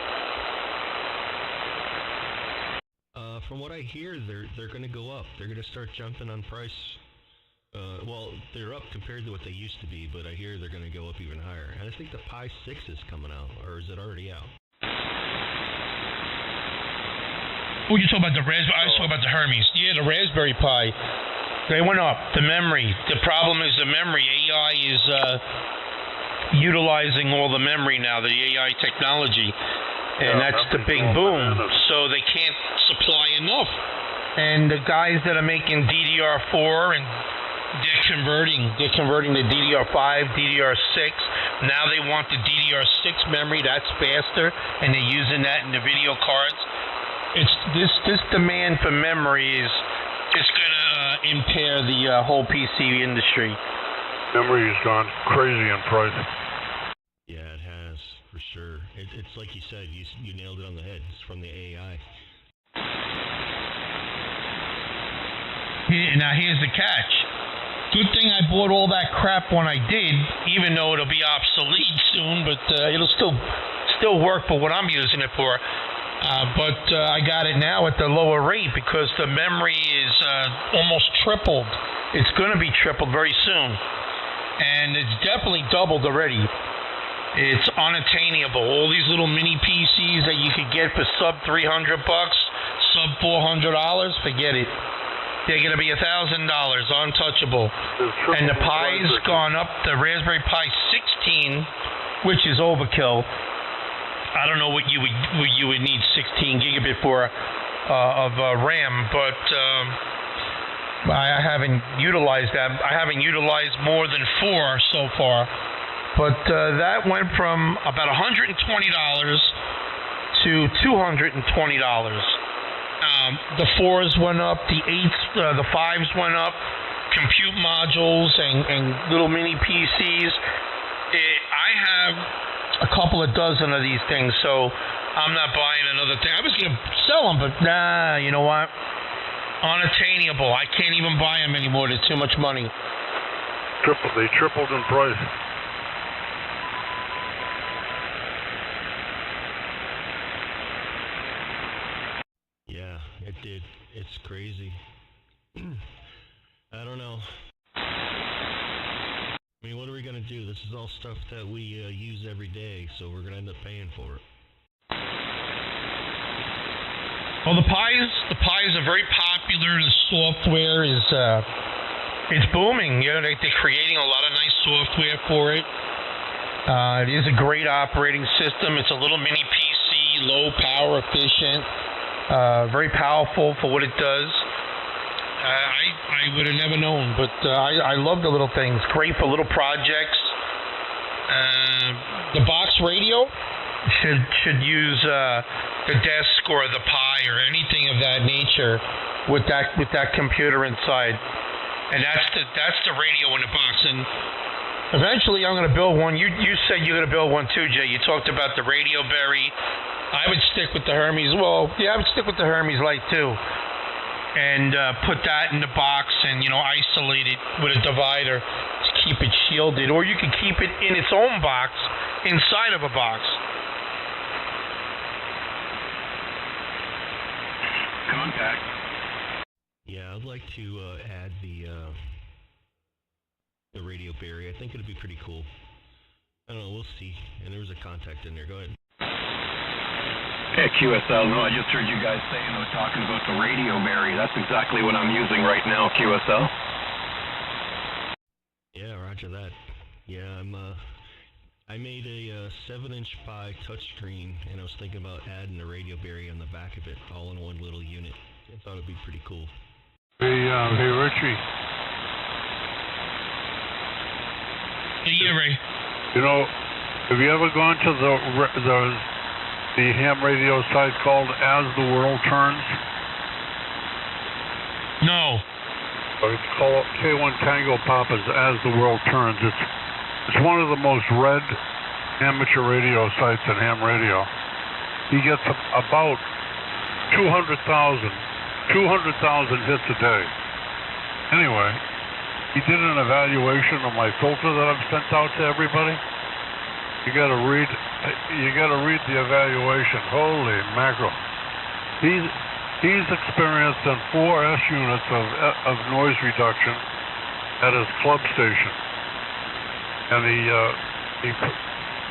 S2: From what I hear, they're going to go up. They're going to start jumping on price. Well, they're up compared to what they used to be, but I hear they're going to go up even higher. And I think the Pi 6 is coming out, or is it already out?
S5: Oh, you're talking about the Raspberry? I was talking about the Hermes. Yeah, the Raspberry Pi. They went up. The memory. The problem is the memory. AI is utilizing all the memory now, the AI technology. And that's the big boom. So they can't supply enough. And the guys that are making DDR4 and they're converting the DDR5, DDR6. Now they want the DDR6 memory. That's faster, and they're using that in the video cards. It's this demand for memory is going to impair the whole PC industry.
S1: Memory has gone crazy in price.
S2: Yeah, it has, for sure. It's like you said, you nailed it on the head. It's from the AI.
S5: Now here's the catch. Good thing I bought all that crap when I did, even though it'll be obsolete soon, but it'll still work for what I'm using it for. But I got it now at the lower rate because the memory is almost tripled. It's going to be tripled very soon. And it's definitely doubled already. It's unattainable. All these little mini PCs that you could get for sub $300, sub $400, forget it. They're going to be $1,000, untouchable. And the Pi's gone up. The Raspberry Pi 16, which is overkill. I don't know what you would need 16 gigabit for of RAM, but I haven't utilized that. I haven't utilized more than 4 so far. But that went from about $120 to $220. The 4s went up, the 8s, the 5s went up, compute modules and little mini PCs. I have a couple of dozen of these things, so I'm not buying another thing. I was going to sell them, but nah, you know what? Unattainable. I can't even buy them anymore. They're too much money.
S1: They tripled in price.
S2: Yeah, it did. It's crazy. I don't know. do. This is all stuff that we use every day, so we're gonna end up paying for it.
S5: Well, the pies are very popular. The software is it's booming. You know, they're creating a lot of nice software for it. It is a great operating system. It's a little mini PC, low power efficient, very powerful for what it does. I would have never known, but I love the little things. Great for little projects. The box radio should use the desk or the Pi or anything of that nature with that computer inside, and that's the radio in the box. And eventually, I'm going to build one. You said you're going to build one too, Jay. You talked about the Radio Berry. I would stick with the Hermes. Well, yeah, I would stick with the Hermes Light too, and put that in the box and isolate it with a divider to keep it shielded, or you could keep it in its own box inside of a box.
S10: Contact.
S2: Yeah, I'd like to add the Radio Berry. I think it'd be pretty cool. I don't know, we'll see. And there was a contact in there. Go ahead.
S10: Hey, QSL. No, I just heard you guys saying, talking about the Radio Berry. That's exactly what I'm using right now, QSL.
S2: Yeah, roger that. Yeah, I made a 7-inch Pi touchscreen, and I was thinking about adding the Radio Berry on the back of it, all in one little unit. I thought it'd be pretty cool.
S1: Hey, Richie.
S5: Yeah, Ray.
S1: Have you ever gone to the ham radio site called As the World Turns?
S5: No.
S1: It's called K1 Tango Papa's As the World Turns. It's one of the most read amateur radio sites in ham radio. He gets about 200,000 hits a day. Anyway, he did an evaluation of my filter that I've sent out to everybody. You gotta read the evaluation. Holy mackerel. He's experienced in 4 S units of noise reduction at his club station. And he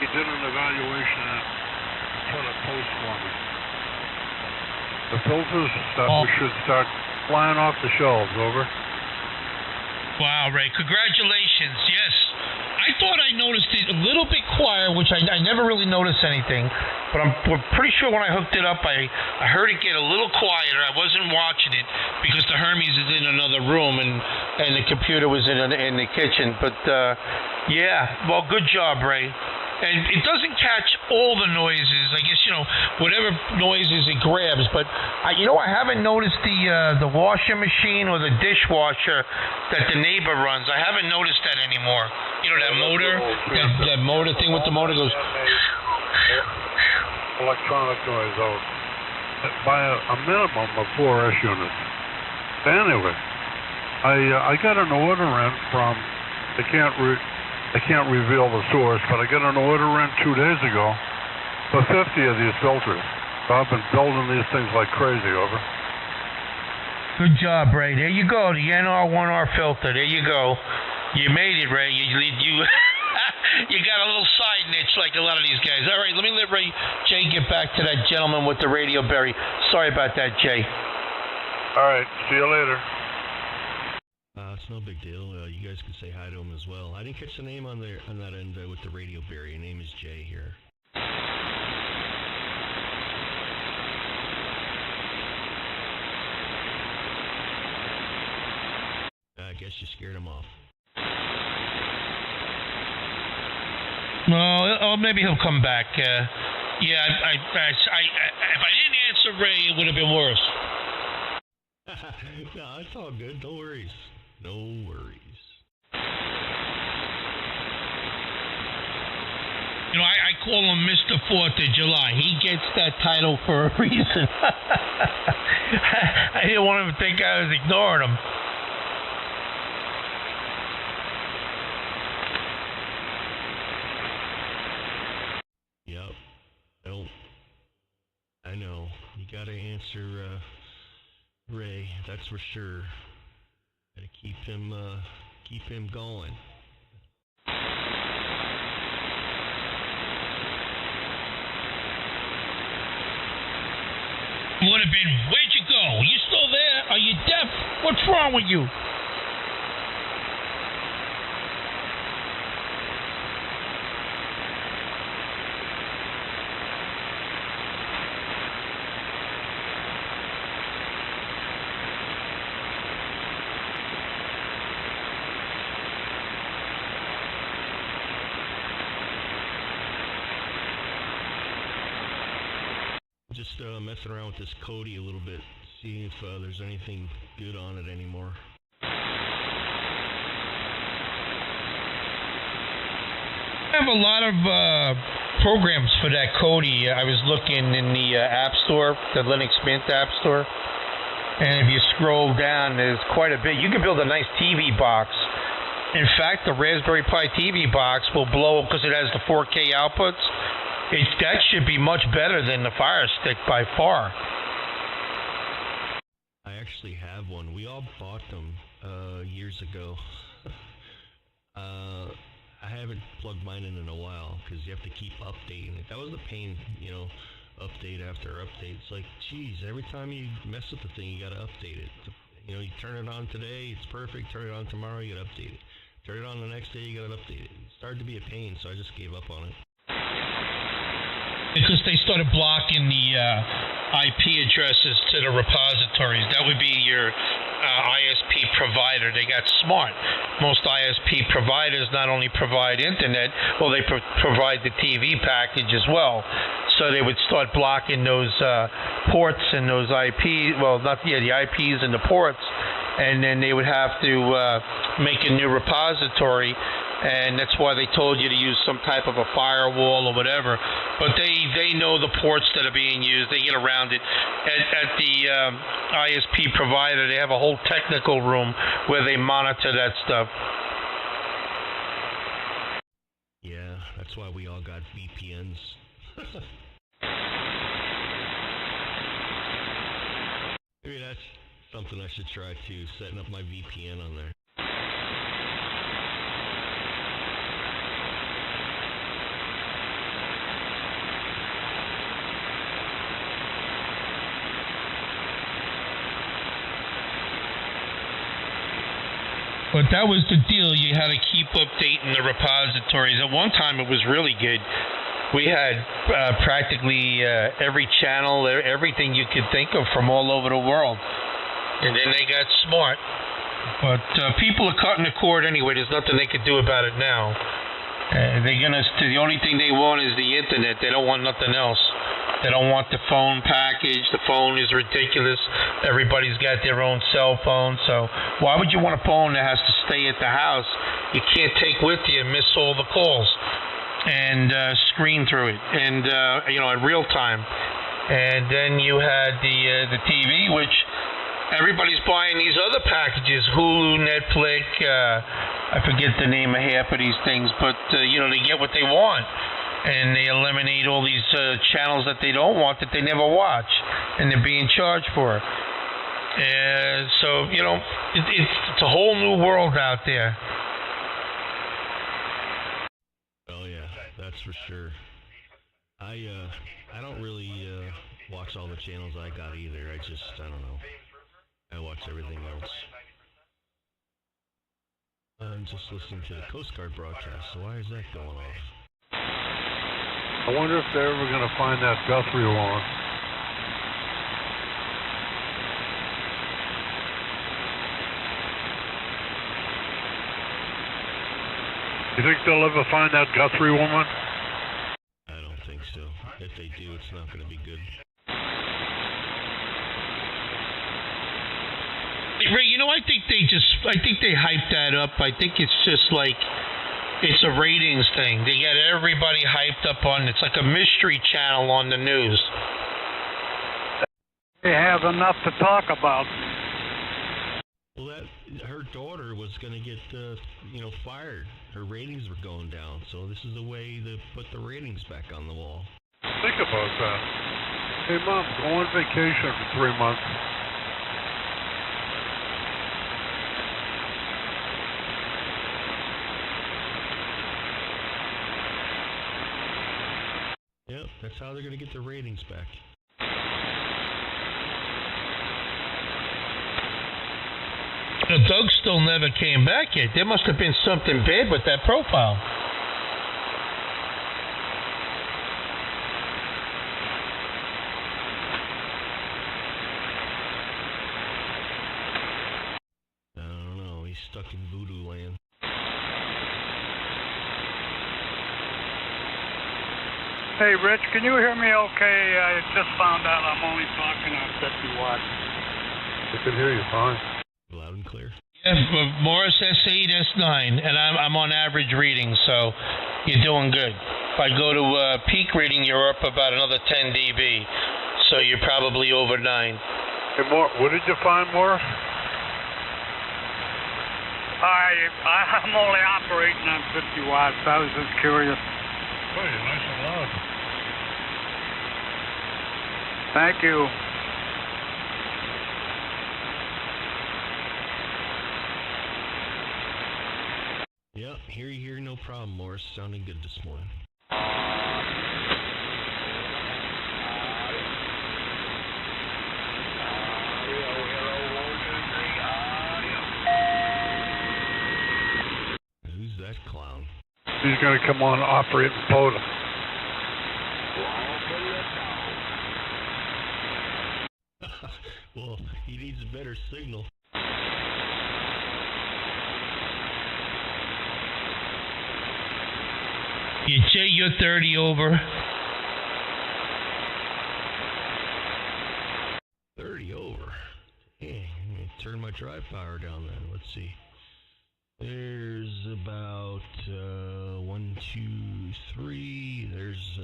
S1: did an evaluation and put a post for me. The filters should start flying off the shelves. Over.
S5: Wow, Ray, congratulations. Yes. I thought I noticed it a little bit quiet, which I never really noticed anything, but we're pretty sure when I hooked it up, I heard it get a little quieter. I wasn't watching it because the Hermes is in another room and the computer was in the kitchen. But yeah, well, good job, Ray. And it doesn't catch all the noises. I guess whatever noises it grabs. But I haven't noticed the washing machine or the dishwasher that the neighbor runs. I haven't noticed that anymore. That motor, that motor thing with the motor goes.
S1: Electronic noise out by a minimum of 4 S units. Anyway, I got an order in from. I can't reveal the source, but I got an order in 2 days ago for 50 of these filters. So I've been building these things like crazy. Over.
S5: Good job, Ray. There you go, the NR1R filter. There you go. You made it, Ray. You you got a little side niche like a lot of these guys. All right, let me let Jay get back to that gentleman with the Radio Berry. Sorry about that, Jay.
S1: All right, see you later.
S2: It's no big deal. You guys can say hi to him as well. I didn't catch the name on that end with the Radio Berry. Your name is Jay here. I guess you scared him off.
S5: No, maybe he'll come back. Yeah, if I didn't answer Ray, it would have been worse.
S2: No, it's all good. No worries. No worries.
S5: I call him Mr. 4th of July. He gets that title for a reason. I didn't want him to think I was ignoring him.
S2: Yep. I know. You gotta answer Ray, that's for sure. Gotta keep him going.
S5: have been, where'd you go? You still there? Are you deaf? What's wrong with you?
S2: Just messing around with this Cody a little bit, seeing if there's anything good on it anymore.
S5: I have a lot of programs for that Cody. I was looking in the App Store, the Linux Mint App Store, and if you scroll down, there's quite a bit. You can build a nice TV box. In fact, the Raspberry Pi TV box will blow because it has the 4K outputs. That should be much better than the Fire Stick by far.
S2: I actually have one. We all bought them years ago. I haven't plugged mine in a while because you have to keep updating it. That was a pain, update after update. It's like, geez, every time you mess with the thing, you got to update it. You turn it on today, it's perfect. Turn it on tomorrow, you got to update it. Turn it on the next day, you got to update it. It started to be a pain, so I just gave up on it.
S5: Because they started blocking the IP addresses to the repositories. That would be your ISP provider. They got smart. Most ISP providers not only provide internet, well, they provide the TV package as well. So they would start blocking those ports and those IP, the IPs and the ports, and then they would have to make a new repository. And that's why they told you to use some type of a firewall or whatever. But they know the ports that are being used. They get around it. At the ISP provider, they have a whole technical room where they monitor that stuff.
S2: Yeah, that's why we all got VPNs. Maybe that's something I should try too, setting up my VPN on there.
S5: But that was the deal. You had to keep updating the repositories. At one time, it was really good. We had practically every channel, everything you could think of from all over the world. And then they got smart. But people are cutting the cord anyway. There's nothing they could do about it now. The only thing they want is the internet. They don't want nothing else. They don't want the phone package. The phone is ridiculous. Everybody's got their own cell phone. So why would you want a phone that has to stay at the house? You can't take with you and miss all the calls and screen through it and in real time. And then you had the TV, which everybody's buying these other packages, Hulu, Netflix. I forget the name of half of these things, but they get what they want. And they eliminate all these channels that they don't want, that they never watch, and they're being charged for. And so, it's a whole new world out there.
S2: Oh yeah, that's for sure. I don't really watch all the channels I got either. I don't know. I watch everything else. I'm just listening to the Coast Guard broadcast, so why is that going off?
S1: I wonder if they're ever going to find that Guthrie woman. You think they'll ever find that Guthrie woman?
S2: I don't think so. If they do, it's not going to be good.
S5: Ray, I think they hyped that up. I think it's just like, it's a ratings thing. They get everybody hyped up on it. It's like a mystery channel on the news.
S8: They have enough to talk about.
S2: Well, her daughter was going to get, fired. Her ratings were going down, so this is a way to put the ratings back on the wall.
S1: Think about that. Hey, Mom, go on vacation for 3 months.
S2: Yep, that's how they're going to get their ratings back.
S5: So Doug still never came back yet. There must have been something bad with that profile.
S2: I don't know. He's stuck in voodoo land.
S8: Hey, Rich, can you hear me okay? I just found out I'm only talking on 50 watts.
S1: I can hear you fine.
S2: Loud and clear.
S5: Yeah, Morris S8, S9, and I'm on average reading, so you're doing good. If I go to peak reading, you're up about another 10 dB, so you're probably over 9.
S1: Hey, what did you find, Morris?
S8: I'm only operating on 50 watts. I was just curious.
S1: Oh, you're nice and loud.
S8: Thank you.
S2: Yep, here, no problem, Morris. Sounding good this morning. Who's that clown?
S1: He's going to come on operating POTA.
S2: Well, he needs a better signal.
S5: Yeah, Jay, you're 30 over.
S2: 30 over. Yeah, let me turn my drive power down then. Let's see. There's about 1, 2, 3. There's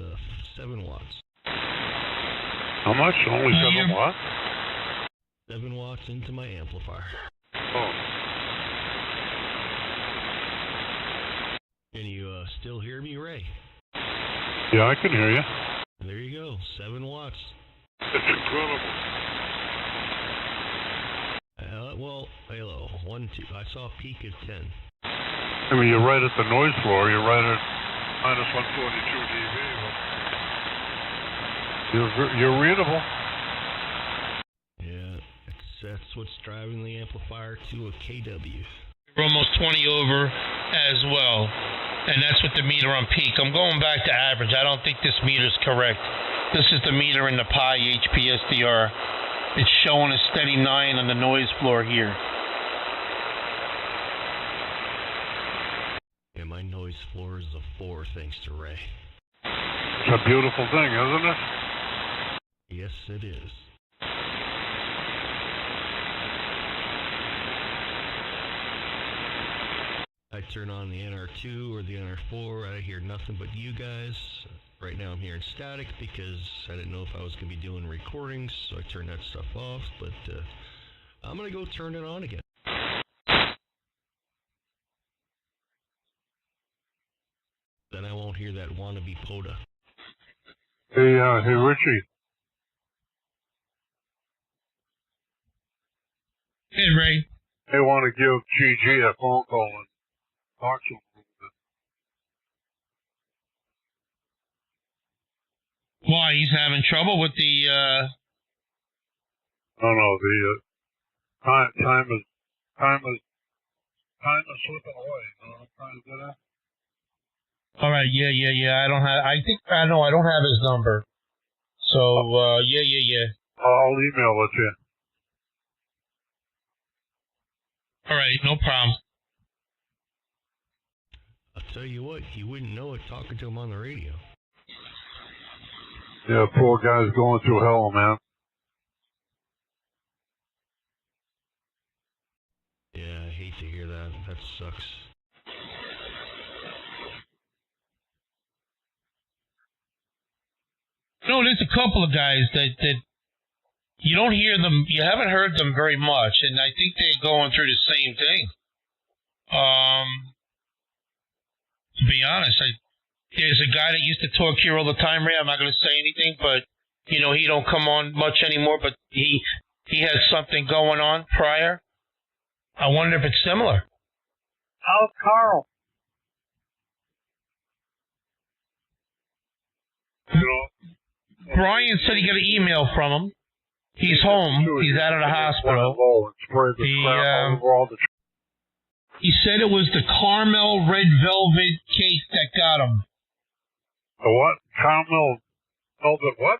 S2: 7 watts.
S1: How much? Only 7 watts?
S2: 7 watts into my amplifier.
S1: Oh.
S2: Can you still hear me, Ray?
S1: Yeah, I can hear you.
S2: There you go. 7 watts.
S1: It's incredible.
S2: Well, hello. 1, 2. I saw a peak of 10.
S1: I mean, you're right at the noise floor. You're right at minus 142 dB. You're readable.
S2: Yeah, that's what's driving the amplifier to a KW.
S5: We're almost 20 over as well. And that's with the meter on peak. I'm going back to average. I don't think this meter's correct. This is the meter in the Pi HPSDR. It's showing a steady 9 on the noise floor here.
S2: Yeah, my noise floor is a 4, thanks to Ray.
S1: It's a beautiful thing, isn't it?
S2: Yes, it is. I turn on the NR2 or the NR4, I hear nothing but you guys. Right now I'm hearing static because I didn't know if I was going to be doing recordings, so I turned that stuff off, but I'm going to go turn it on again. Then I won't hear that wannabe POTA.
S1: Hey, Richie.
S5: Hey, Ray.
S1: They want to give GG a phone call and talk to him a little bit.
S5: Why, he's having trouble with the,
S1: No, the time is slipping away. You know what I'm trying to get at?
S5: All right, yeah. I don't have his number. So, yeah.
S1: I'll email it to you.
S5: All right, no problem.
S2: I'll tell you what, you wouldn't know it talking to him on the radio.
S1: Yeah, poor guy's going through hell, man.
S2: Yeah, I hate to hear that. That sucks.
S5: No, there's a couple of guys that you don't hear them, you haven't heard them very much, and I think they're going through the same thing. To be honest, there's a guy that used to talk here all the time, Ray. I'm not going to say anything, but, he don't come on much anymore, but he has something going on prior. I wonder if it's similar.
S8: How's Carl?
S5: Brian said he got an email from him. He's home. He's out of the hospital. He said it was the caramel red velvet cake that got him.
S1: The what? Caramel velvet what?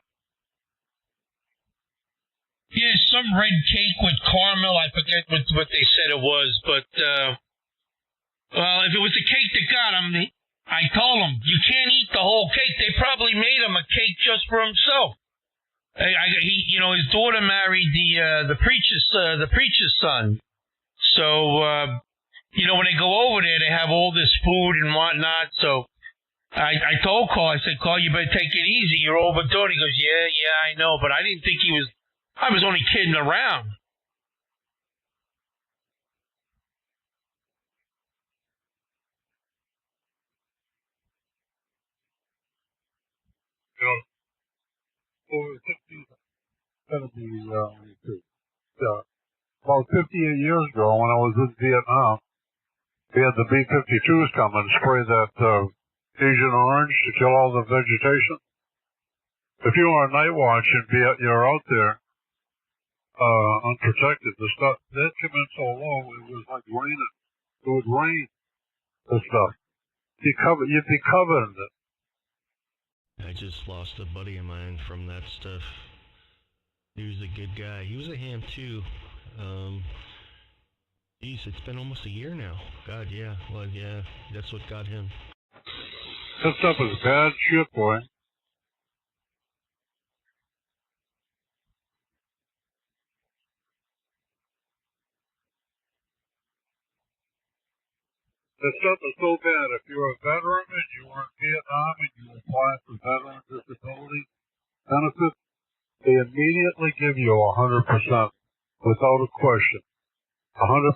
S5: Yeah, some red cake with caramel. I forget what they said it was, but well, if it was the cake that got him, I told him you can't eat the whole cake. They probably made him a cake just for himself. His daughter married the preacher's son. So when they go over there, they have all this food and whatnot. So I told Carl, I said, Carl, you better take it easy. You're overdoing it. He goes, yeah, I know, but I didn't think I was only kidding around.
S1: Over 50, about 58 years ago when I was in Vietnam, we had the B-52s come and spray that Agent Orange to kill all the vegetation. If you were on night watch and you're out there unprotected, the stuff that came in so low it was like raining. It would rain the stuff. You'd be covered in it.
S2: I just lost a buddy of mine from that stuff. He was a good guy. He was a ham too. It's been almost a year now. God, yeah. Well, yeah, that's what got him.
S1: That stuff is bad shit, boy. That stuff is so bad. If you're a veteran and you were in Vietnam and you apply for veteran disability benefits, they immediately give you 100% without a question. 100%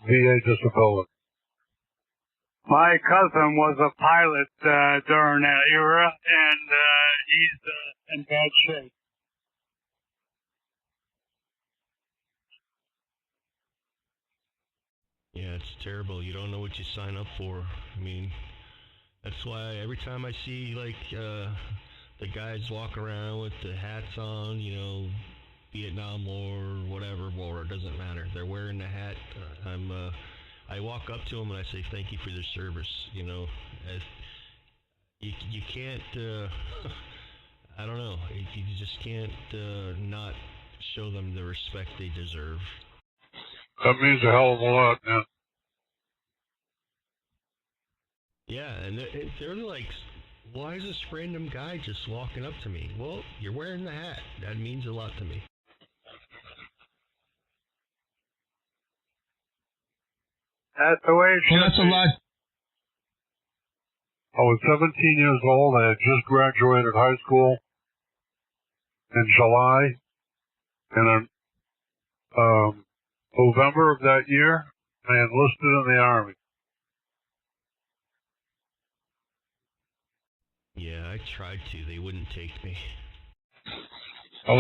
S1: VA disability.
S8: My cousin was a pilot during that era, and he's in bad shape.
S2: Yeah, it's terrible. You don't know what you sign up for. I mean, that's why every time I see, the guys walk around with the hats on, Vietnam War, whatever war, it doesn't matter. They're wearing the hat. I walk up to them and I say, thank you for their service. You can't, I don't know, you just can't not show them the respect they deserve.
S1: That means a hell of a lot, man.
S2: Yeah, and they're like, why is this random guy just walking up to me? Well, you're wearing the hat. That means a lot to me.
S8: That's the way it should be.
S5: Well, that's a lot.
S1: I was 17 years old. I had just graduated high school in July. And in November of that year, I enlisted in the Army.
S2: Yeah, I tried to. They wouldn't take me.
S1: I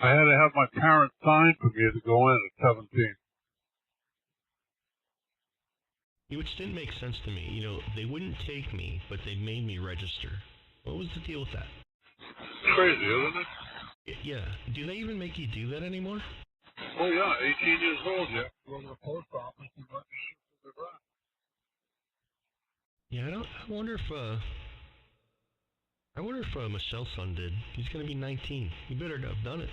S1: had to have my parents sign for me to go in at 17.
S2: Which didn't make sense to me. They wouldn't take me, but they made me register. What was the deal with that?
S1: Crazy, isn't it?
S2: Yeah. Do they even make you do that anymore?
S1: Oh, yeah. 18 years old, you have to go to the post office and register for the draft.
S2: Yeah, I wonder if Michelle's son did. He's going to be 19. He better have done it.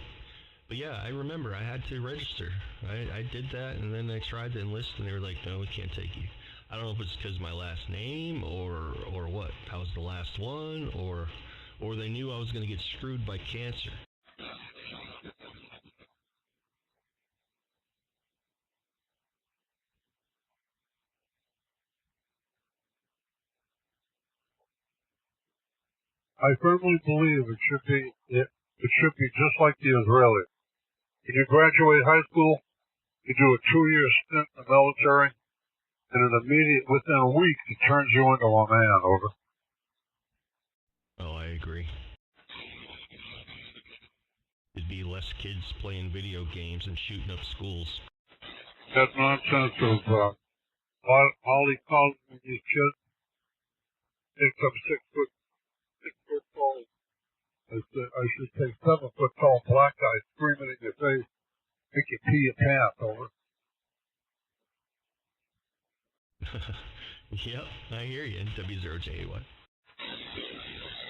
S2: But yeah, I remember I had to register. I did that, and then I tried to enlist, and they were like, no, we can't take you. I don't know if it's because of my last name or what. I was the last one, or they knew I was going to get screwed by cancer.
S1: I firmly believe it should be just like the Israelis. When you graduate high school, you do a 2-year stint in the military, and within a week, it turns you into a man, over.
S2: Oh, I agree. There'd be less kids playing video games and shooting up schools.
S1: That nonsense of Molly calling these kids, takes up 6 foot tall I should take 7-foot-tall black guy screaming in your face, make you pee your pants over.
S2: Yep, I hear you. W0JAY.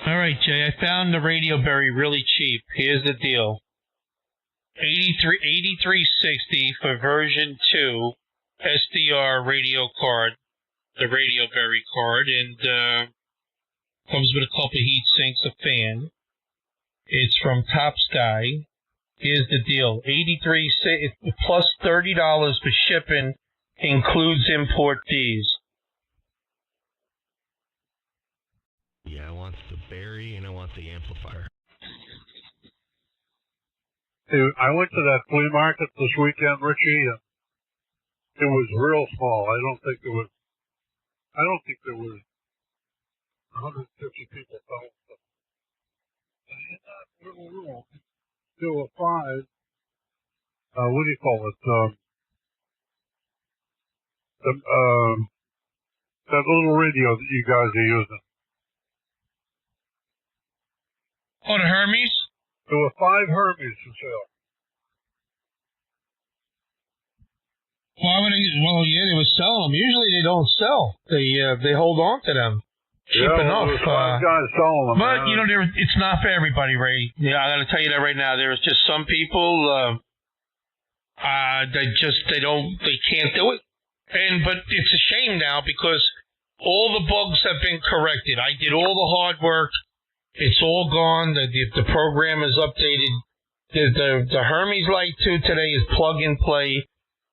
S5: All right, Jay, I found the Radio Berry really cheap. Here's the deal. $83.60 for version 2 SDR radio card, the Radio Berry card, and comes with a couple heat sinks, a fan. It's from Top Sky. Here's the deal. $83 plus $30 for shipping, includes import fees.
S2: Yeah, I want the Berry and I want the amplifier.
S1: Hey, I went to that flea market this weekend, Richie, and it was real small. I don't think there was 150 people selling stuff. And in that little room, there were 5, what do you call it, that little radio that you guys are using.
S5: Oh, the Hermes?
S1: There were 5 Hermes for sale.
S5: Well, yeah, they were selling them. Usually they don't sell. They hold on to them. Cheap enough.
S1: There was 5 guys selling them.
S5: But,
S1: man.
S5: you know, it's not for everybody, Ray. Yeah, I got to tell you that right now. There's just some people, they can't do it. But it's a shame now because all the bugs have been corrected. I did all the hard work. It's all gone. The program is updated. The Hermes Light 2 today is plug and play,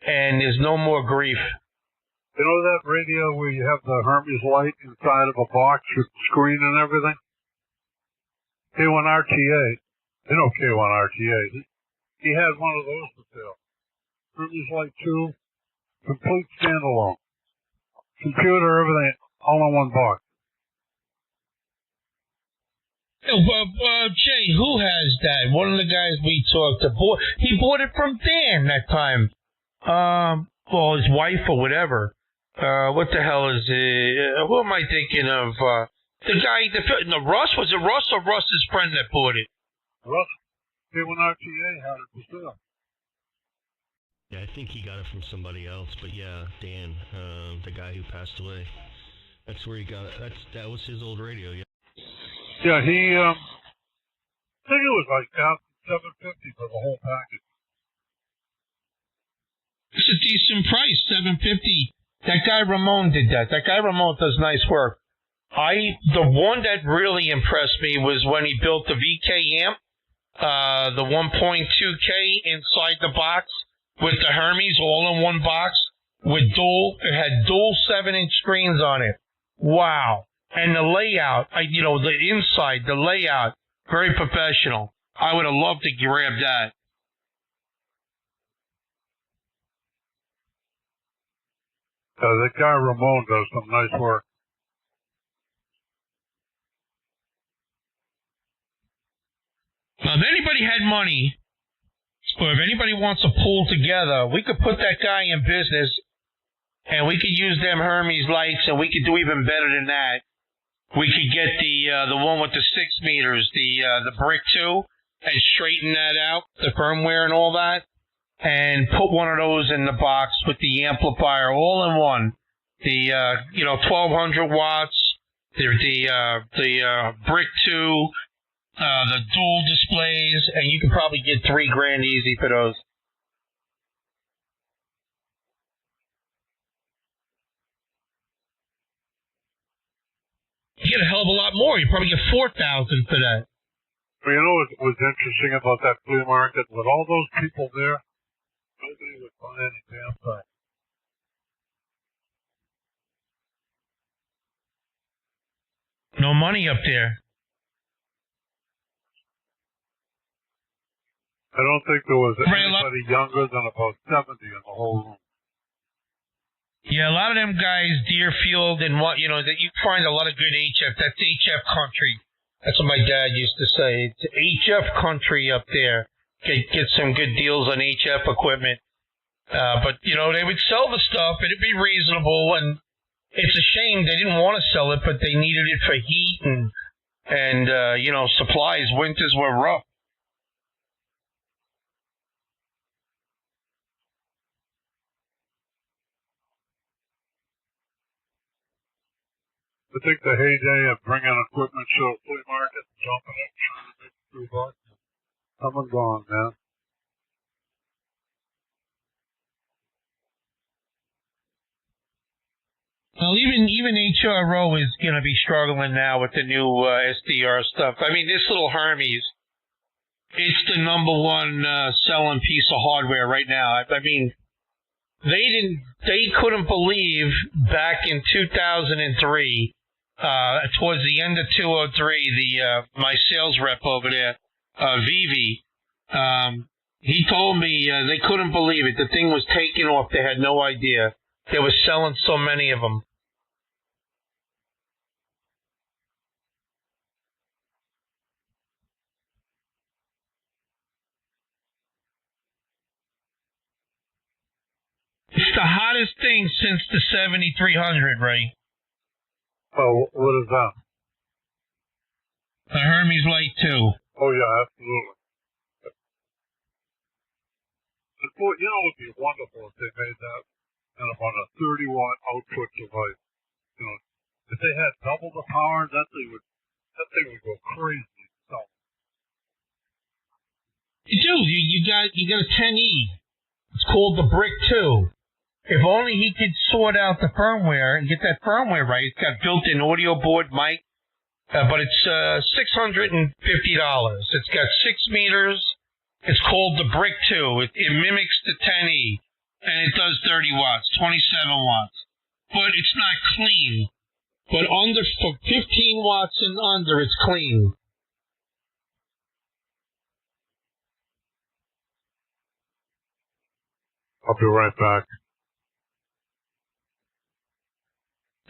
S5: and there's no more grief.
S1: You know that radio where you have the Hermes light inside of a box with screen and everything? K1RTA. You know K1RTA. He had one of those for sale. Hermes Light 2, complete standalone. Computer, everything, all in one box.
S5: Jay, who has that? One of the guys we talked to, he bought it from Dan that time. Well, his wife or whatever. What the hell is it? Who am I thinking of? The guy, Russ? Was it Russ or Russ's friend that bought it?
S1: Russ, K1RTA had it for sale.
S2: Yeah, I think he got it from somebody else, but yeah, Dan, the guy who passed away. That's where he got it. That was his old radio, yeah.
S1: Yeah, I think it was like $750 for the whole package.
S5: It's a decent price, $750. That guy Ramon did that. That guy Ramon does nice work. The one that really impressed me was when he built the VK amp, the 1.2K inside the box with the Hermes all in one box it had dual 7-inch screens on it. Wow. And the layout, the inside, the layout, very professional. I would have loved to grab that.
S1: That guy Ramon does some nice work.
S5: Now, if anybody had money, or if anybody wants to pull together, we could put that guy in business, and we could use them Hermes lights, and we could do even better than that. We could get the one with the 6 meters, the brick 2, and straighten that out, the firmware and all that, and put one of those in the box with the amplifier all in one. The 1200 watts, the brick 2, the dual displays, and you could probably get $3,000 easy for those. You get a hell of a lot more. You probably get $4,000 for that.
S1: Well, you know what was interesting about that flea market? With all those people there, nobody would buy any damn thing.
S5: No money up there.
S1: I don't think there was anybody younger than about 70 in the whole room.
S5: Yeah, a lot of them guys, Deerfield and that you find a lot of good HF. That's HF country. That's what my dad used to say. It's HF country up there. Get some good deals on HF equipment. But, they would sell the stuff. It'd be reasonable. And it's a shame they didn't want to sell it, but they needed it for heat. And, supplies, winters were rough.
S1: I think the heyday of bringing equipment to a flea market, jumping it, trying to make $2, come and gone, man.
S5: Well, even HRO is going to be struggling now with the new SDR stuff. I mean, this little Hermes, it's the number one selling piece of hardware right now. I mean, they couldn't believe back in 2003, towards the end of 2003, my sales rep over there, Vivi, he told me they couldn't believe it. The thing was taking off. They had no idea. They were selling so many of them. It's the hottest thing since the 7300, Ray.
S1: Oh, what is that?
S5: The Hermes Light 2.
S1: Oh, yeah, absolutely. You know, it would be wonderful if they made that and about a 30-watt output device. You know, if they had double the power, that thing would go crazy. So.
S5: You got a 10E. It's called the Brick 2. If only he could sort out the firmware and get that firmware right. It's got built-in audio board mic, but it's $650. It's got 6 meters. It's called the Brick 2. It mimics the 10E, and it does 30 watts, 27 watts. But it's not clean. But for 15 watts and under, it's clean.
S1: I'll be right back.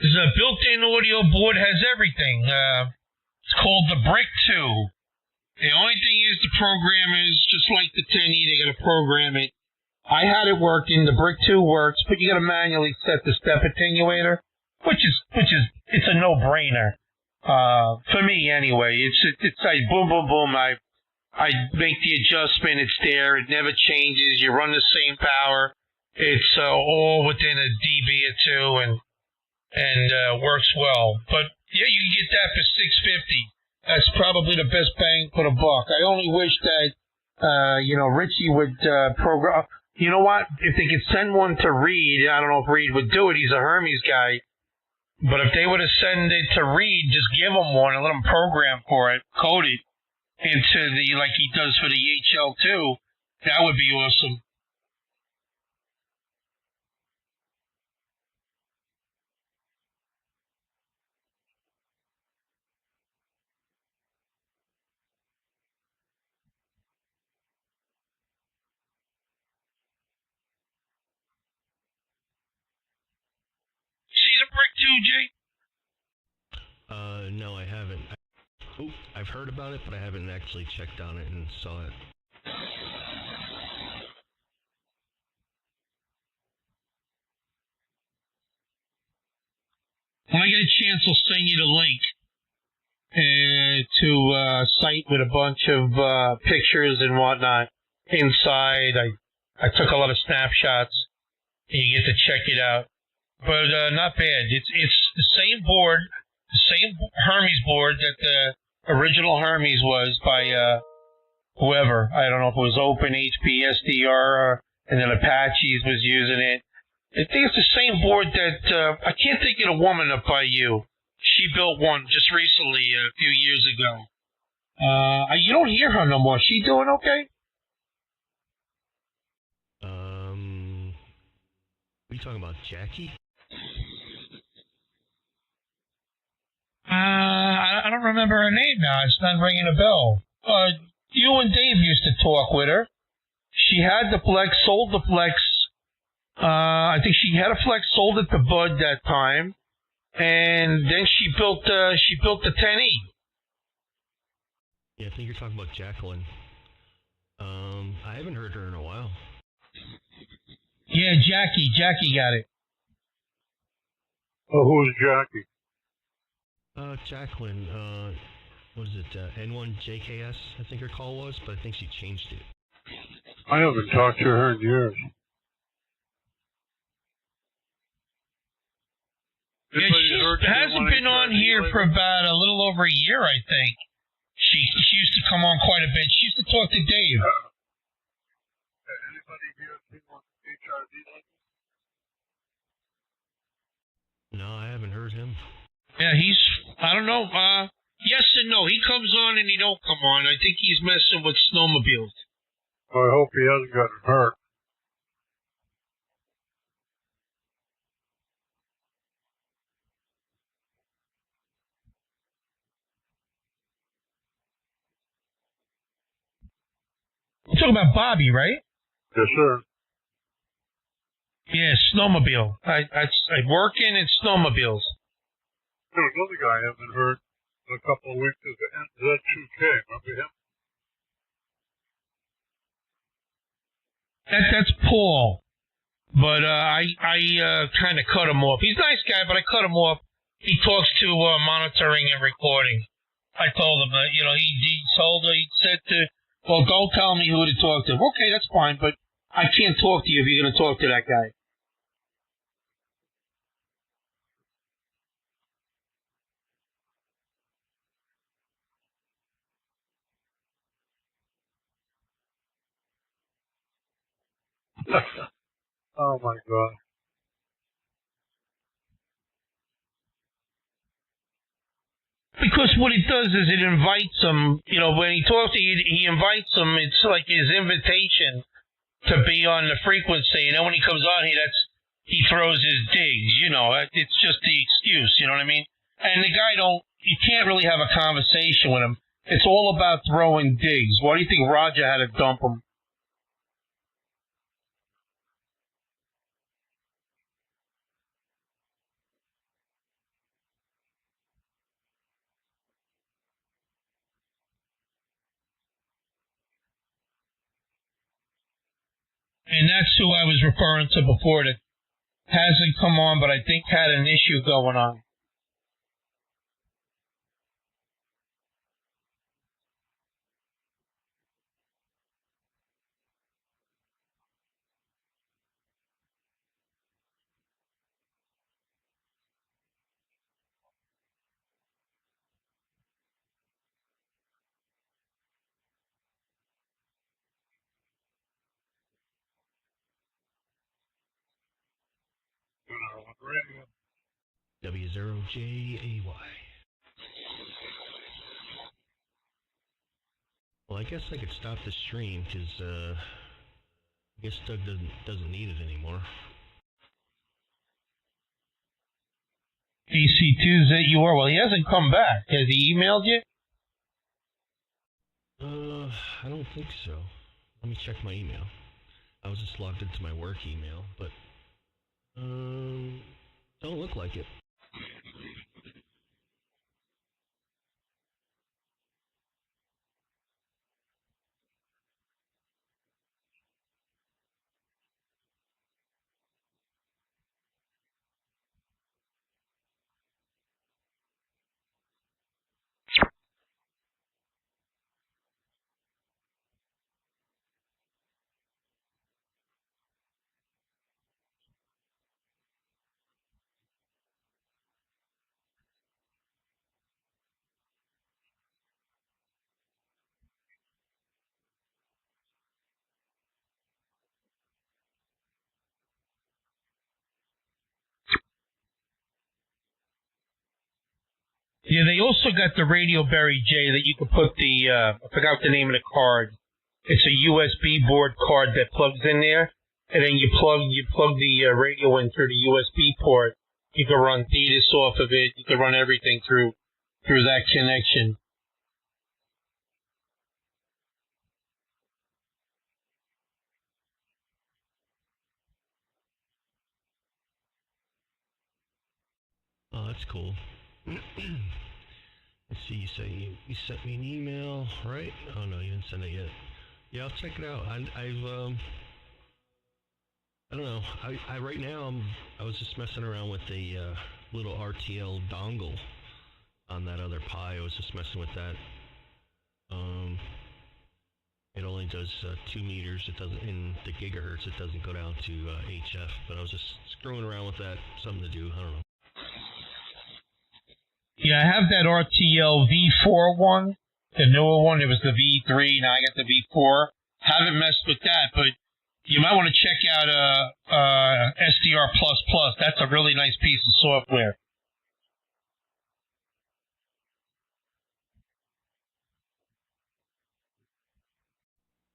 S5: There's a built-in audio board, has everything. It's called the Brick 2. The only thing is the program is just like the 10E. They got to program it. I had it working. The Brick 2 works, but you got to manually set the step attenuator, which is it's a no-brainer for me anyway. It's like boom, boom, boom. I make the adjustment. It's there. It never changes. You run the same power. It's all within a dB or two, and works well. But yeah, you can get that for $650. That's probably the best bang for the buck. I only wish that Richie would program. You know what? If they could send one to Reed, I don't know if Reed would do it. He's a Hermes guy. But if they were to send it to Reed, just give him one and let him program for it, code it into like he does for the HL2. That would be awesome. See the Brick 2, Jay?
S2: No, I haven't. I've heard about it, but I haven't actually checked on it and saw it.
S5: When I get a chance, I'll send you the link to a site with a bunch of pictures and whatnot inside. I took a lot of snapshots, and you get to check it out. But not bad. It's the same board, the same Hermes board that the original Hermes was by whoever. I don't know if it was Open HP SDR and then Apaches was using it. I think it's the same board that I can't think of the woman up by you. She built one just recently, a few years ago. You don't hear her no more. She doing okay?
S2: Are you talking about Jackie?
S5: I don't remember her name now. It's not ringing a bell. You and Dave used to talk with her. She had the Flex, sold the Flex. I think she had a Flex, sold it to Bud that time, and then she built the 10E.
S2: Yeah, I think you're talking about Jacqueline. I haven't heard her in a while.
S5: Yeah, Jackie got it.
S1: Oh, who's Jackie?
S2: Jacqueline, what is it, N1JKS, I think her call was, but I think she changed it.
S1: I haven't talked to her in years.
S5: Yeah, she hasn't been on here for about a little over a year, I think. She used to come on quite a bit. She used to talk to Dave.
S1: Anybody here wants HRV like
S2: No, I haven't heard him.
S5: Yeah, I don't know, yes and no. He comes on and he don't come on. I think he's messing with snowmobiles.
S1: I hope he hasn't gotten hurt.
S5: You're talking about Bobby, right?
S1: Yes, sir.
S5: Yeah, snowmobile. I working in snowmobiles.
S1: There's another guy I haven't heard in a couple of weeks is Z2K. Remember him?
S5: That's Paul. But I kind of cut him off. He's a nice guy, but I cut him off. He talks to monitoring and recording. I told him that, he said to, well, don't tell me who to talk to. Okay, that's fine, but I can't talk to you if you're going to talk to that guy.
S1: Oh, my God.
S5: Because what it does is it invites him, when he talks to you, he invites him. It's like his invitation to be on the frequency. And then when he comes on, he throws his digs, It's just the excuse, you know what I mean? And the guy you can't really have a conversation with him. It's all about throwing digs. Why do you think Roger had to dump him? And that's who I was referring to before that hasn't come on, but I think had an issue going on.
S2: W0JAY. Well, I guess I could stop the stream because I guess Doug doesn't need it anymore.
S5: DC2ZUR. Well, he hasn't come back. Has he emailed you?
S2: I don't think so. Let me check my email. I was just logged into my work email, but don't look like it.
S5: Yeah, they also got the Radio Berry J that you could put I forgot the name of the card. It's a USB board card that plugs in there, and then you plug the radio in through the USB port. You can run Thetis off of it. You can run everything through that connection.
S2: Oh, that's cool. Let's see, you say you sent me an email, right? Oh no, you didn't send it yet. Yeah, I'll check it out. I don't know. I right now I was just messing around with a little RTL dongle on that other Pi. I was just messing with that. It only does 2 meters. It doesn't in the gigahertz. It doesn't go down to HF. But I was just screwing around with that. Something to do. I don't know.
S5: Yeah, I have that RTL V4 one, the newer one. It was the V3. Now I got the V4. Haven't messed with that, but you might want to check out SDR++. That's a really nice piece of software.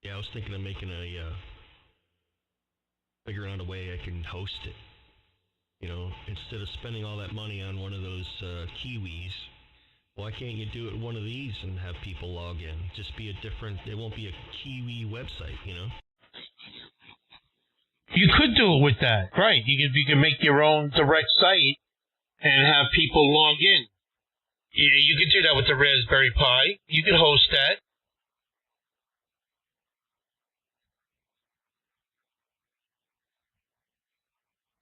S2: Yeah, I was thinking of making figuring out a way I can host it. You know, instead of spending all that money on one of those Kiwis, why can't you do it with one of these and have people log in? Just be a different, it won't be a Kiwi website, you know?
S5: You could do it with that, right? You could make your own direct site and have people log in. You could do that with the Raspberry Pi. You could host that.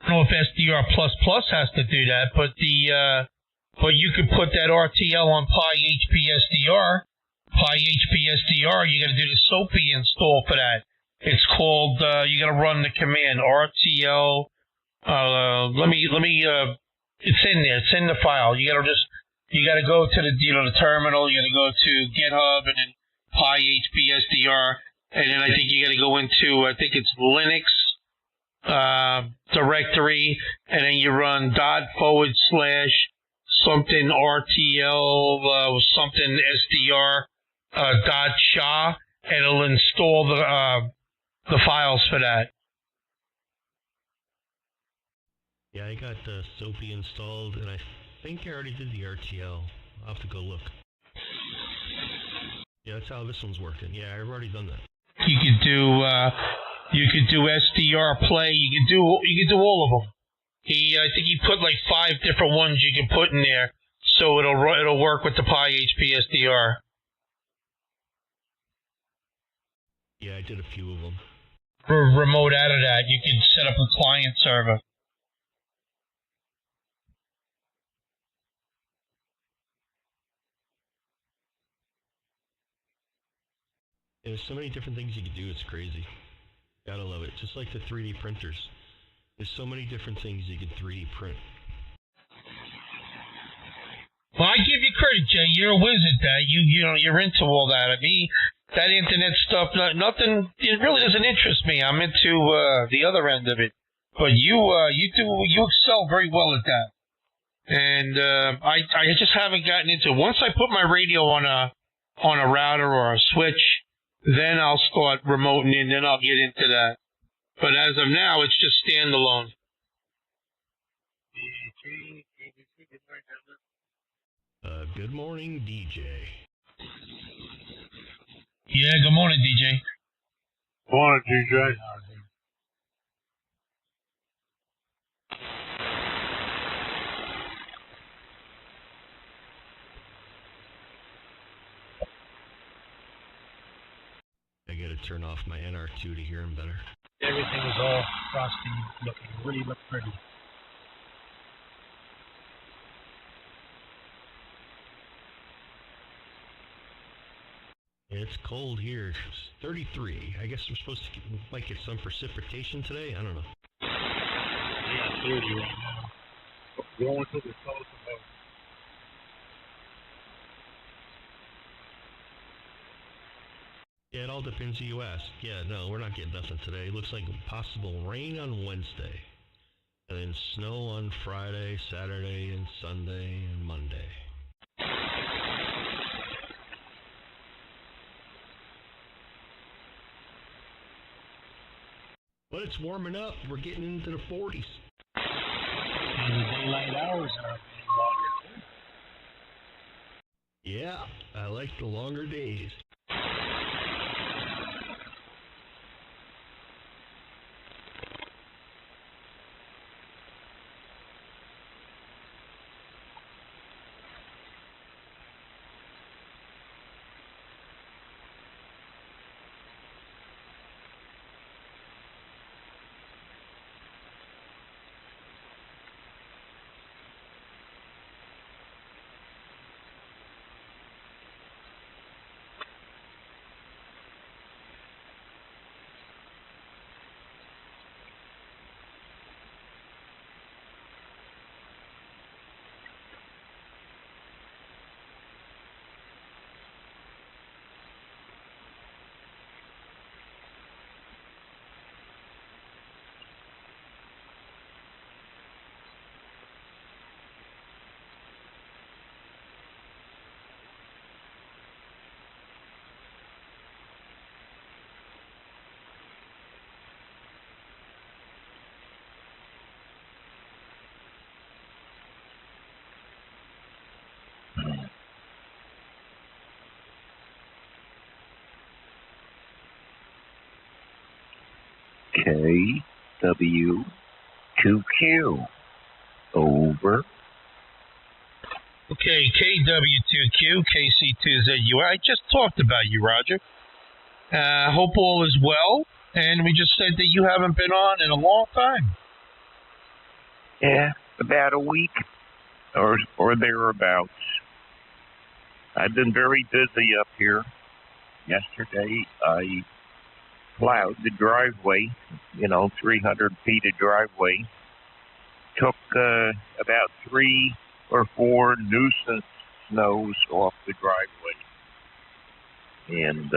S5: I don't know if SDR++ has to do that, but you could put that RTL on Pi HPSDR. Pi HPSDR, you got to do the SOAPy install for that. It's called. You got to run the command RTL. It's in there. It's in the file. You got to go to the terminal. You got to go to GitHub and then Pi HPSDR, and then I think you got to go into it's Linux directory, and then you run // something RTL something SDR .sha, and it'll install the files for that.
S2: Yeah, I got SOAPy installed, and I think I already did the RTL. I'll have to go look. Yeah, that's how this one's working. Yeah, I've already done that.
S5: You could do SDR play. You could do all of them. I think he put like 5 different ones you can put in there, so it'll work with the Pi HPSDR.
S2: Yeah, I did a few of them.
S5: Remote out of that, you can set up a client server.
S2: There's so many different things you can do, it's crazy. Gotta love it. Just like the 3D printers. There's so many different things you can 3D print.
S5: Well, I give you credit, Jay. You're a wizard. You're into all that. I mean, that internet stuff, nothing. It really doesn't interest me. I'm into the other end of it. But you excel very well at that. And I just haven't gotten into it. Once I put my radio on a router or a switch, then I'll start remoting in. Then I'll get into that. But as of now, it's just standalone.
S2: Good morning, DJ.
S5: Yeah, good morning, DJ.
S1: Morning, DJ.
S2: I gotta turn off my NR2 to hear him better.
S11: Everything is all frosty looking, really look pretty.
S2: It's cold here. It's 33. I guess we're supposed to might get some precipitation today. I don't know.
S11: Yeah, 30 right now. Going to the south about.
S2: Yeah, it all depends who you ask. Yeah, no, we're not getting nothing today. It looks like possible rain on Wednesday. And then snow on Friday, Saturday, and Sunday, and Monday. But it's warming up. We're getting into the 40s.
S11: And the daylight hours are getting longer too.
S2: Yeah, I like the longer days.
S12: KW2Q. Over.
S5: Okay, KW2Q, KC2ZU. I just talked about you, Roger. Hope all is well. And we just said that you haven't been on in a long time.
S12: Yeah, about a week or thereabouts. I've been very busy up here. Yesterday, I plowed the driveway, 300 feet of driveway. Took about 3 or 4 nuisance snows off the driveway. And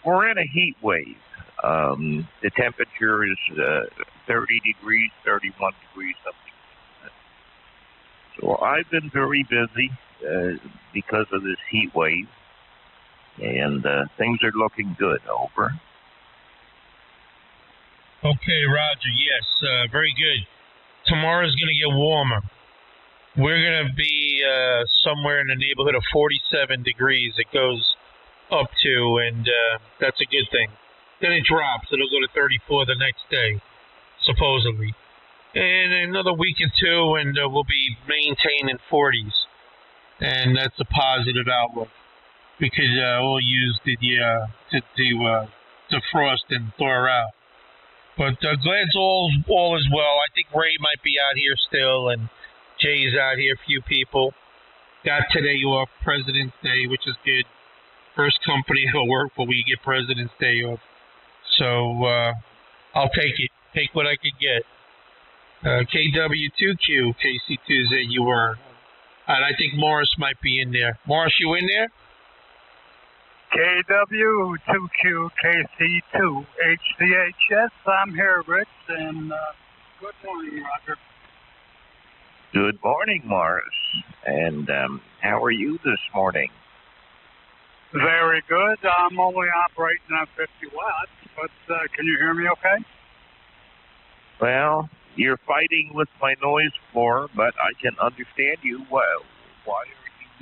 S12: we're in a heat wave. The temperature is 30 degrees, 31 degrees, something like that. So I've been very busy because of this heat wave. And things are looking good. Over.
S5: Okay, Roger. Yes, very good. Tomorrow's going to get warmer. We're going to be somewhere in the neighborhood of 47 degrees. It goes up to, and that's a good thing. Then it drops. It'll go to 34 the next day, supposedly. And another week or two, and we'll be maintaining 40s. And that's a positive outlook. We could all use the to defrost and thaw out. But glad all is well. I think Ray might be out here still, and Jay's out here. A few people got today off, President's Day, which is good. First company I'll work for, we get President's Day off. So I'll take it. Take what I could get. KW2Q, KC2ZUR. And I think Morris might be in there. Morris, you in there?
S8: KW2Q, KC2, HCH. Yes, I'm here, Rich, and good morning, Roger.
S12: Good morning, Morris. And how are you this morning?
S8: Very good. I'm only operating at 50 watts, but can you hear me okay?
S12: Well, you're fighting with my noise floor, but I can understand you well. Why are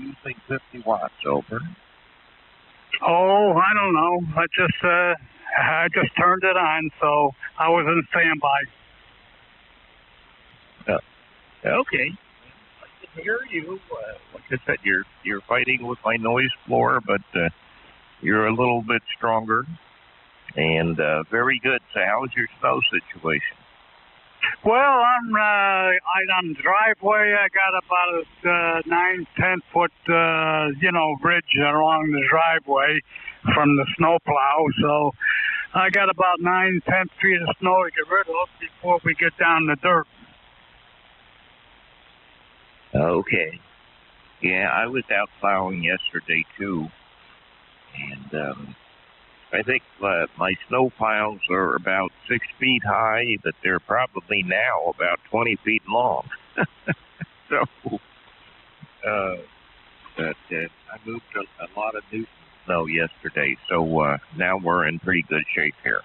S12: you using 50 watts? Over.
S8: Oh, I don't know. I just turned it on, so I was in standby.
S12: Okay. I can hear you. Like I said, you're fighting with my noise floor, but you're a little bit stronger. And very good. So how's your snow situation?
S8: Well, I'm on the driveway. I got about a 9-10 foot, ridge along the driveway from the snowplow. So I got about 9-10 feet of snow to get rid of before we get down the dirt.
S12: Okay. Yeah, I was out plowing yesterday too, and I think my snow piles are about 6 feet high, but they're probably now about 20 feet long. So, I moved a lot of new snow yesterday, so now we're in pretty good shape here.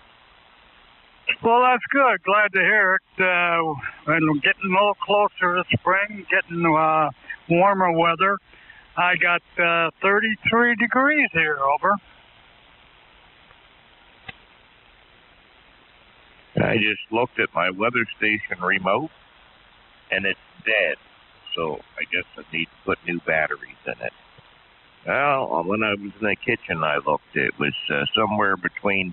S8: Well, that's good. Glad to hear it. And we're getting a little closer to spring, getting warmer weather. I got 33 degrees here, over.
S12: I just looked at my weather station remote, and it's dead. So I guess I need to put new batteries in it. Well, when I was in the kitchen, I looked. It was somewhere between